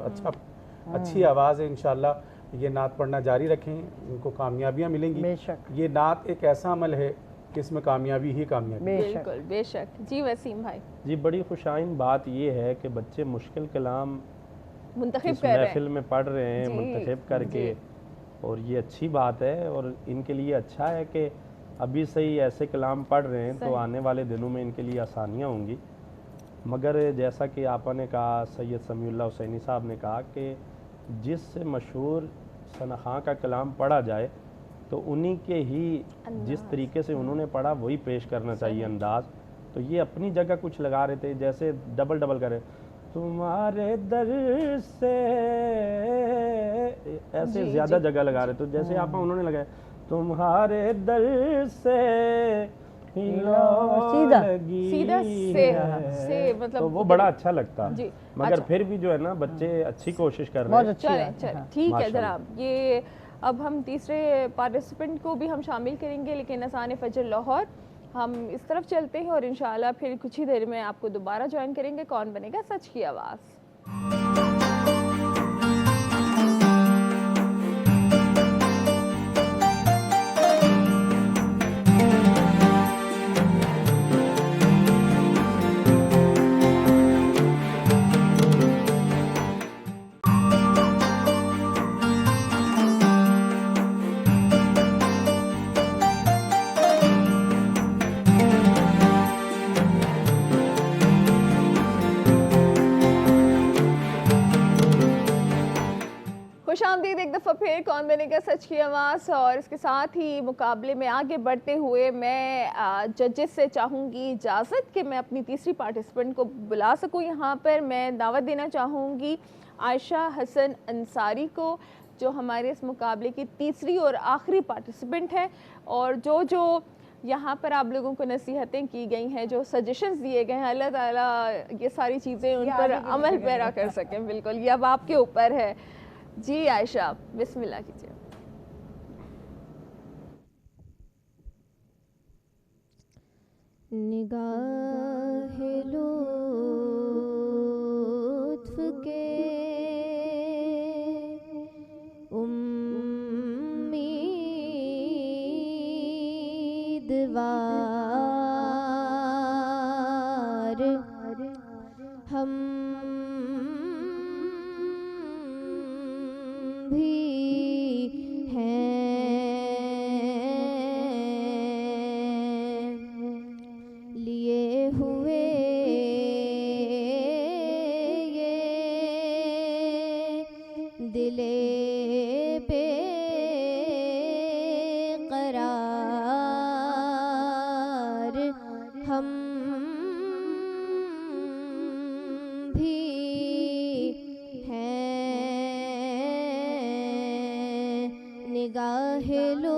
اچھی آواز ہے. انشاءاللہ یہ نعت پڑھنا جاری رکھیں, ان کو کامیابیاں ملیں گی. یہ نعت ایک ایسا عمل ہے کہ اس میں کامیابی ہی کامیابی. بالکل بے شک. جی وسیم بھائی. جی بڑی خوش آئند بات یہ ہے کہ بچے مشکل کلام منتخب کر رہے ہیں, محفل میں پڑھ رہے ہیں منتخب کر کے, اور یہ اچھی بات ہے, اور ان کے لیے اچھا ہے کہ ابھی سے ہی ایسے کلام پڑھ رہے ہیں تو آنے والے دنوں میں ان کے لیے آسانیاں ہوں گی. مگر جیسا کہ آپ نے کہا, سید سمیع اللہ حسینی صاحب نے کہا کہ جس سے مشہور ثنا خاں کا کلام پڑھا جائے تو انہی کے ہی جس طریقے سے انہوں نے پڑھا وہی پیش کرنا چاہیے انداز. تو یہ اپنی جگہ کچھ لگا رہے تھے, جیسے ڈبل کرے تمہارے در سے, ایسے زیادہ جگہ لگا رہے. تو جیسے آپ انہوں نے لگایا تمہارے در سے سیدھا سے, مطلب تو وہ بڑا اچھا لگتا. مگر پھر بھی جو ہے نا بچے اچھی کوشش کر رہے ہیں. چلیں ٹھیک ہے جناب. یہ اب ہم تیسرے پارٹیسپینٹ کو بھی ہم شامل کریں گے, لیکن اذان فجر لاہور ہم اس طرف چلتے ہیں اور انشاءاللہ پھر کچھ ہی دیر میں آپ کو دوبارہ جوائن کریں گے. کون بنے گا سچ کی آواز. خوش آمدید ایک دفعہ پھر کون بنے گا سچ کی آواز. اور اس کے ساتھ ہی مقابلے میں آگے بڑھتے ہوئے میں ججز سے چاہوں گی اجازت کہ میں اپنی تیسری پارٹیسپینٹ کو بلا سکوں یہاں پر. میں دعوت دینا چاہوں گی عائشہ حسن انصاری کو, جو ہمارے اس مقابلے کی تیسری اور آخری پارٹیسپینٹ ہے, اور جو یہاں پر آپ لوگوں کو نصیحتیں کی گئی ہیں, جو سجیشنز دیے گئے ہیں, اللہ تعالیٰ یہ ساری چیزیں ان پر عمل پیرا کر سکیں. بالکل یہ اب آپ کے اوپر ہے. جی عائشہ بسم اللہ کیجیے. نگاہ لطف کے امیدوار ہم بھی ہیں, لیے ہوئے یہ دل بے قرار ہم بھی ہیں. نگاہ لطف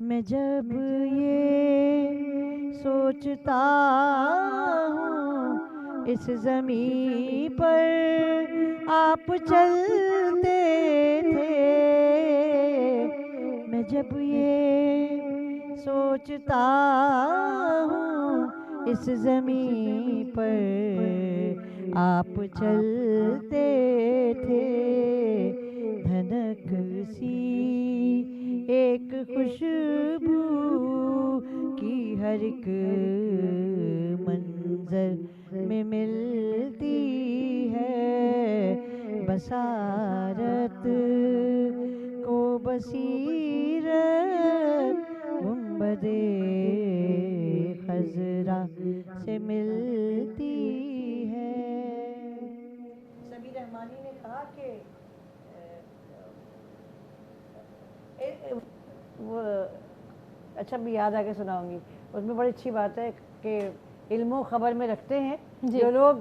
میں جب یہ سوچتا ہوں اس زمین پر آپ چلتے تھے، میں جب یہ سوچتا ہوں اس زمین پر آپ چلتے تھے، دھنک سی ایک خوشبو کی ہر ایک منظر میں ملتی ہے، بصارت کو بصیرت گنبد خضرا سے ملتی ہے۔ سمیر رحمانی نے کہا کہ وہ اچھا بھی یاد آ کے سناؤں گی، اس میں بڑی اچھی بات ہے کہ علم و خبر میں رکھتے ہیں جو لوگ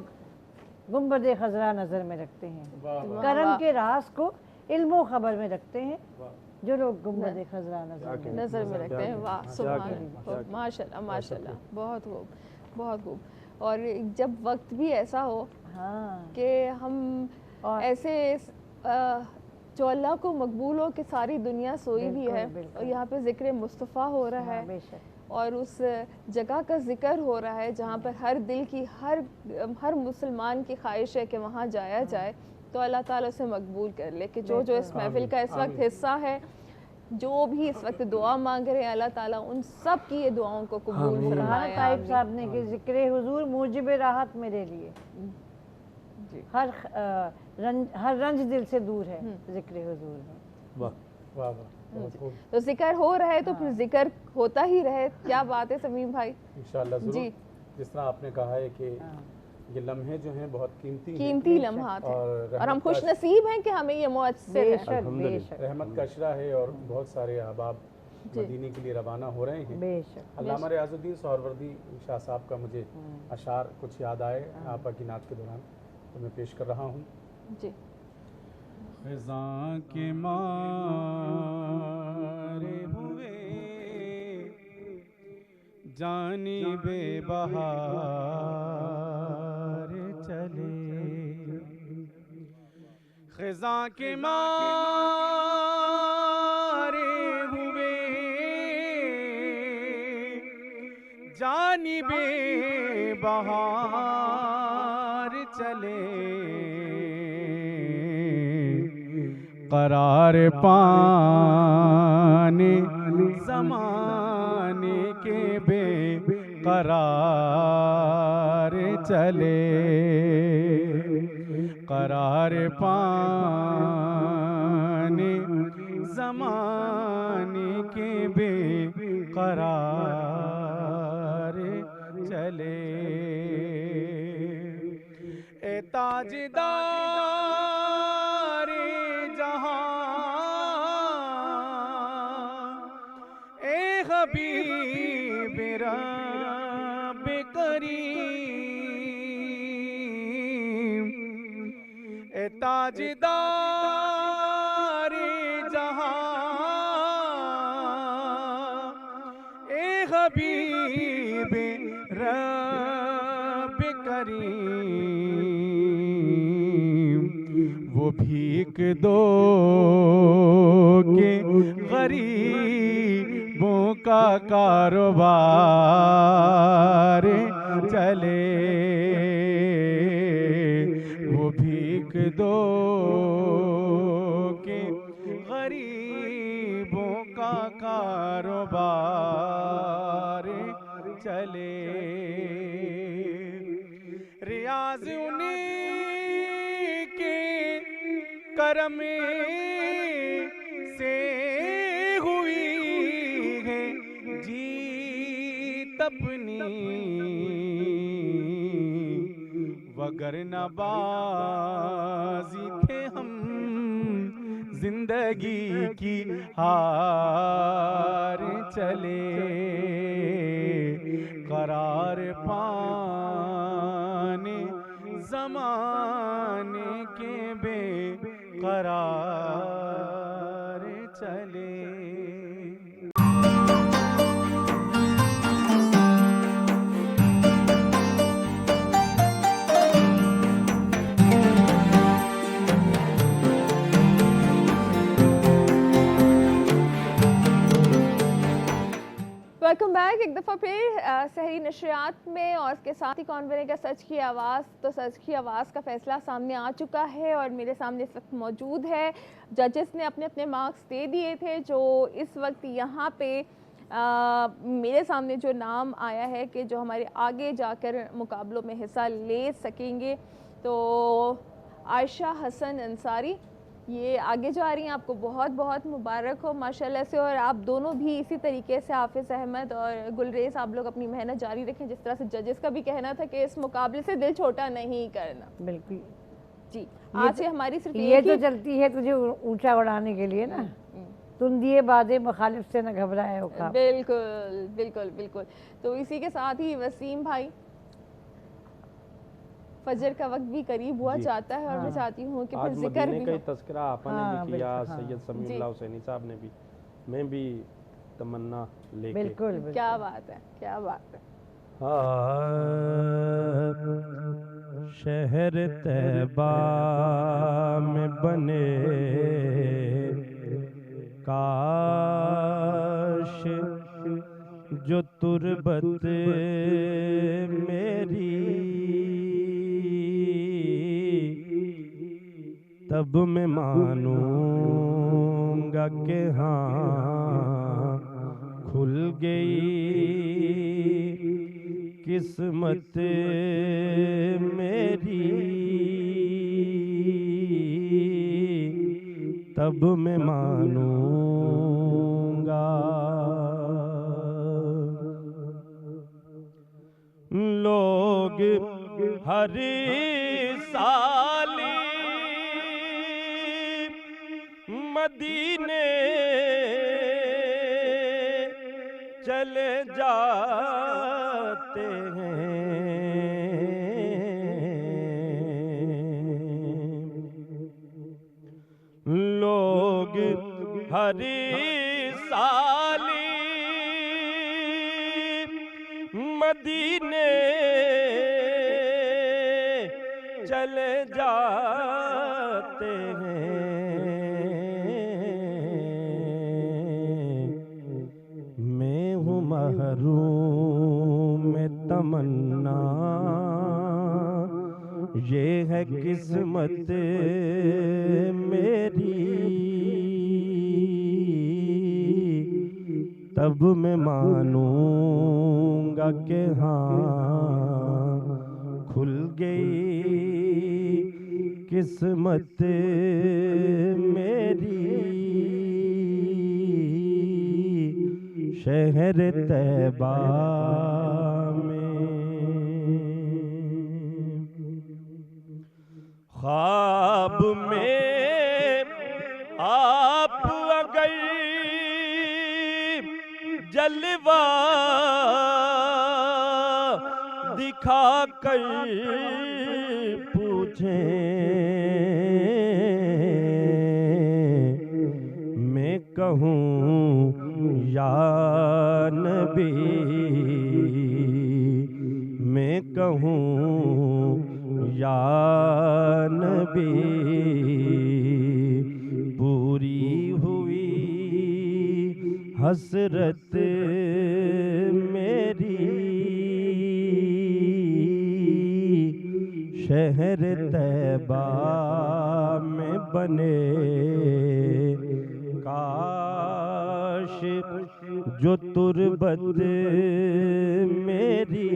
گنبد خضرا نظر میں رکھتے ہیں، کرم کے راز کو علم و خبر میں رکھتے ہیں جو لوگ گنبد خضرا نظر میں رکھتے ہیں۔ واہ سبحان اللہ، ماشاء اللہ ماشاء اللہ، بہت خوب بہت خوب۔ اور جب وقت بھی ایسا ہو کہ ہم ایسے جو اللہ کو مقبول ہو کہ ساری دنیا سوئی بھی ہے اور یہاں پہ ذکر مصطفیٰ ہو رہا ہے اور اس جگہ کا ذکر ہو رہا ہے جہاں پر ہر دل کی ہر مسلمان کی خواہش ہے کہ وہاں جایا جائے، تو اللہ تعالیٰ اسے مقبول کر لے کہ جو اس محفل کا اس وقت حصہ ہے، جو بھی اس وقت دعا مانگ رہے ہیں، اللہ تعالیٰ ان سب کی یہ دعاؤں کو قبول فرمائے۔ طائب صاحب نے کہ ذکر حضور موجب راحت میرے لیے، ہر رنج دل سے دور ہے ذکر حضور میں۔ واہ واہ واہ، تو ذکر ہو رہا ہے تو پھر ذکر ہوتا ہی رہے۔ کیا بات ہے سمیم بھائی؟ انشاءاللہ ضرور۔ جس طرح آپ نے کہا ہے کہ یہ لمحے جو ہیں بہت قیمتی لمحات ہیں اور ہم خوش نصیب ہیں کہ ہمیں یہ مؤثر ہے، رحمت کا اشرہ ہے، اور بہت سارے احباب مدینے کے لیے روانہ ہو رہے ہیں۔ علامہ ریاض الدین سہروردی شاہ صاحب کا مجھے اشعار کچھ یاد آئے آپا کی نعت کے دوران، تو میں پیش کر رہا ہوں۔ جی۔ خزاں کے مارے ہوئے جانب بہار چلے، خزاں کے مارے ہوئے جانب بہار چلے، قرار پانے زمانے کے بے قرار چلے، قرار پانے زمانے کے بے قرار چلے، اے تاجدار حبیب رب کریم، اے تاجدار جہاں، اے حبیب رب کریم، وہ بھیک دو کہ غریبوں کا کاروبار چلے، وہ بھیک دو کہ غریبوں کا کاروبار چلے، ریاض انہیں کے کرم سے ہوئی ہے جیت اپنی، وگرنہ بازی تھے ہم زندگی کی ہار چلے، قرار پانے زمانے کے بے قرار چلے۔ ویلکم بیک ایک دفعہ پھر سحری نشریات میں، اور اس کے ساتھ ہی کون بنے گا سچ کی آواز. تو سچ کی آواز کا فیصلہ سامنے آ چکا ہے اور میرے سامنے اس وقت موجود ہے. ججز نے اپنے اپنے مارکس دے دیے تھے. جو اس وقت یہاں پہ میرے سامنے جو نام آیا ہے کہ جو ہمارے آگے جا کر مقابلوں میں حصہ لے سکیں گے، تو عائشہ حسن انصاری یہ آگے جا رہی ہیں. آپ کو بہت بہت مبارک ہو ماشاءاللہ سے. اور آپ دونوں بھی اسی طریقے سے حافظ احمد اور گلریز آپ لوگ اپنی محنت جاری رکھیں، جس طرح سے ججز کا بھی کہنا تھا کہ اس مقابلے سے دل چھوٹا نہیں کرنا. بالکل جی. آج سے ہماری صرف یہ تو چلتی ہے تجھے اونچا اڑانے کے لیے نا، تم دیے بادے مخالف سے نہ گھبرائے ہو. بالکل بالکل بالکل. تو اسی کے ساتھ ہی وسیم بھائی، فجر کا وقت بھی قریب ہوا چاہتا ہے اور میں چاہتی ہوں کہ پھر ذکر بھی کا تذکرہ آپ نے بھی کیا، سید سمیع اللہ حسینی صاحب نے بھی، میں بھی تمنا لے کے. بالکل کیا بات ہے، کیا بات ہے. شہر طیبہ میں بنے کاش جو تربت میری، تب میں مانوں گا کہ ہاں کھل گئی قسمت میری، تب میں مانوں گا. لوگ ہر سال مدینے چلے جاتے ہیں، لوگ ہر سال مدینے چلے جاتے ہیں، میں ہوں محروم میں تمنا، یہ ہے قسمت میری، تب میں مانوں گا کہ ہاں کھل گئی قسمت میری. شہر طیبہ میں خواب میں آپ اگر جلوہ دکھا کر پوچھیں، میں کہوں یا نبی، میں کہوں یا نبی، پوری ہوئی حسرت میری. شہر طیبہ میں بنے کاش جو تربت میری،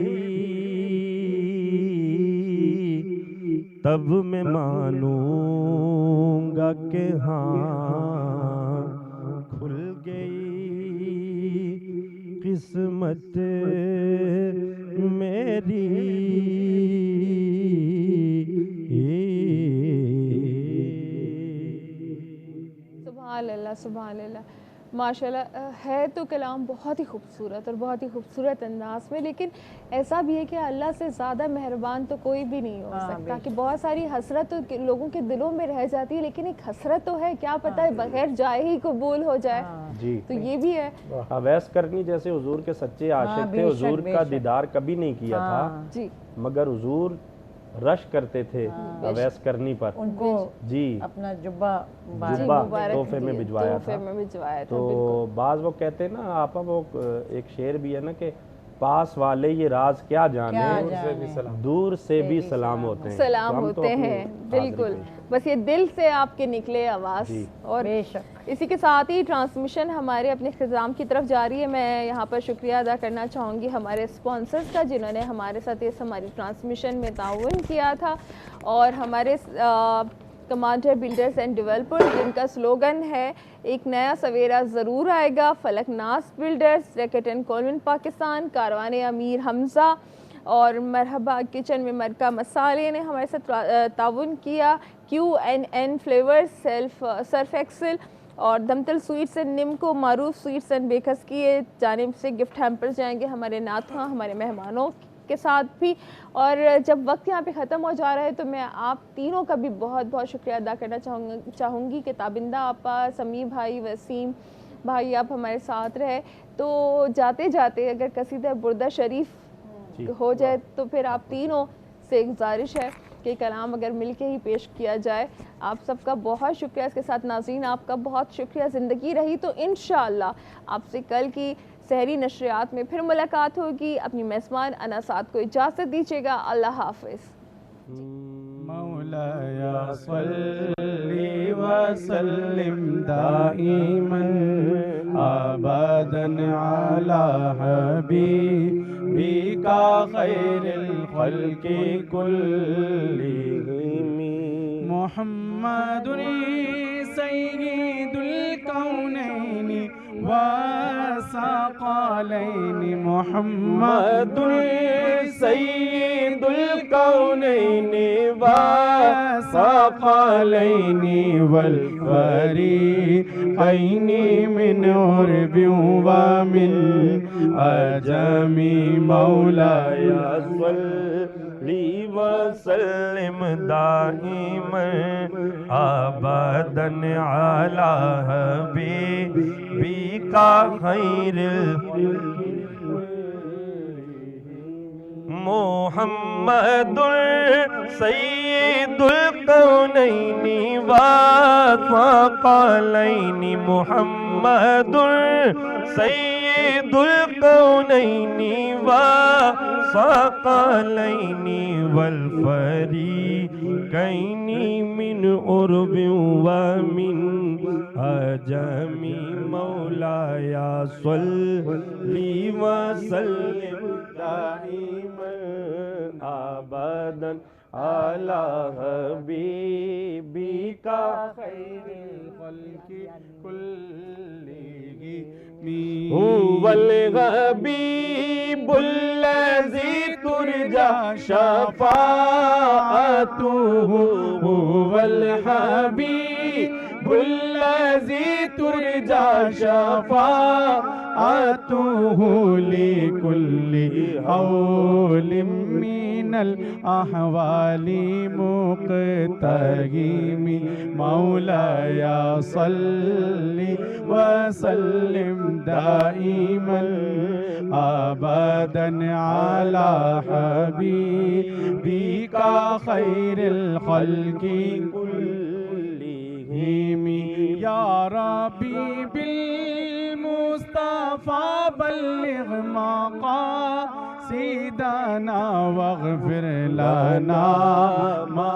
تب میں مانوں گا کہ ہاں کھل گئی قسمت میری. سبحان اللہ سبحان اللہ. ماشاءاللہ ہے تو کلام بہت ہی خوبصورت اور بہت ہی خوبصورت انداز میں، لیکن ایسا بھی ہے کہ اللہ سے زیادہ مہربان تو کوئی بھی نہیں ہو سکتا. کہ بہت ساری حسرت تو لوگوں کے دلوں میں رہ جاتی ہے، لیکن ایک حسرت تو ہے، کیا پتہ ہے بغیر جائے ہی قبول ہو جائے. جی تو یہ بھی ہے. اویس کرنی جیسے حضور کے سچے عاشق تھے، حضور کا دیدار کبھی نہیں کیا تھا، جی، مگر حضور رش کرتے تھے اویس کرنی پر، ان کو جی اپنا جبہ تحفے میں بھجوایا تھا. تو بعض وہ کہتے ہیں نا آپا، وہ ایک شعر بھی ہے نا کہ پاس والے یہ راز کیا جانے، دور سے بھی سلام ہوتے ہیں. سلام ہوتے ہیں، بالکل. بس یہ دل سے آپ کے نکلے آواز. اور اسی کے ساتھ ہی ٹرانسمیشن ہمارے اپنے اختتام کی طرف جاری ہے. میں یہاں پر شکریہ ادا کرنا چاہوں گی ہمارے اسپانسرز کا، جنہوں نے ہمارے ساتھ اس ہماری ٹرانسمیشن میں تعاون کیا تھا، اور ہمارے کمانڈر بلڈرز اینڈ ڈیولپر، جن کا سلوگن ہے ایک نیا سویرا ضرور آئے گا. Falak Naz builders, Reckitt and Colman Pakistan, Karwan Amir حمزہ اور مرحبا کچن میں مرکہ مسالے نے ہمارے ساتھ تعاون کیا. QNN فلیورز، سرف ایکسل اور دمتل سویٹس اینڈ نمکو، معروف سویٹس اینڈ بیکرز کی جانب سے گفٹ ہیمپرز جائیں گے ہمارے ناتھواں، ہمارے مہمانوں کے ساتھ بھی. اور جب وقت یہاں پہ ختم ہو جا رہا ہے تو میں آپ تینوں کا بھی بہت بہت شکریہ ادا کرنا چاہوں گی کہ تابندہ آپا، سمیع بھائی، وسیم بھائی، آپ ہمارے ساتھ رہے. تو جاتے جاتے اگر قصیدہ بردہ شریف ہو جائے تو پھر آپ تینوں سے گزارش ہے کہ کلام اگر مل کے ہی پیش کیا جائے. آپ سب کا بہت شکریہ. اس کے ساتھ ناظرین آپ کا بہت شکریہ. زندگی رہی تو انشاءاللہ آپ سے کل کی سحری نشریات میں پھر ملاقات ہوگی. اپنی میزبان انا سعد کو اجازت دیجیے گا. اللہ حافظ. مولایا صلی وسلم دائما ابدا علی حبیبک خیر الخلق کلہم محمد سید الکونین والثقلین محمد سید الکونین والثقلین والفریقین من عرب ومن عجم مولایا صلی وسلم دائما ابدا علی حبیبک خیر محمد سید الکونین والثقلین محمد سید الکونین والثقلین والفریقین من عرب ومن عجم مولایا صلی وسلم دائما ابدا علی حبیبک خیر الخلق کلہم هو الحبیب الذی ترجى شفاعته هو الحبیب الذی ترجى شفاعته لكل حول من الأحوال مقتحم مولایا صل وسلم دائما ابدا على حبيبك خير الخلق كلهم يا ربي بالمصطفى بلغ مقاصدنا واغفر لنا ما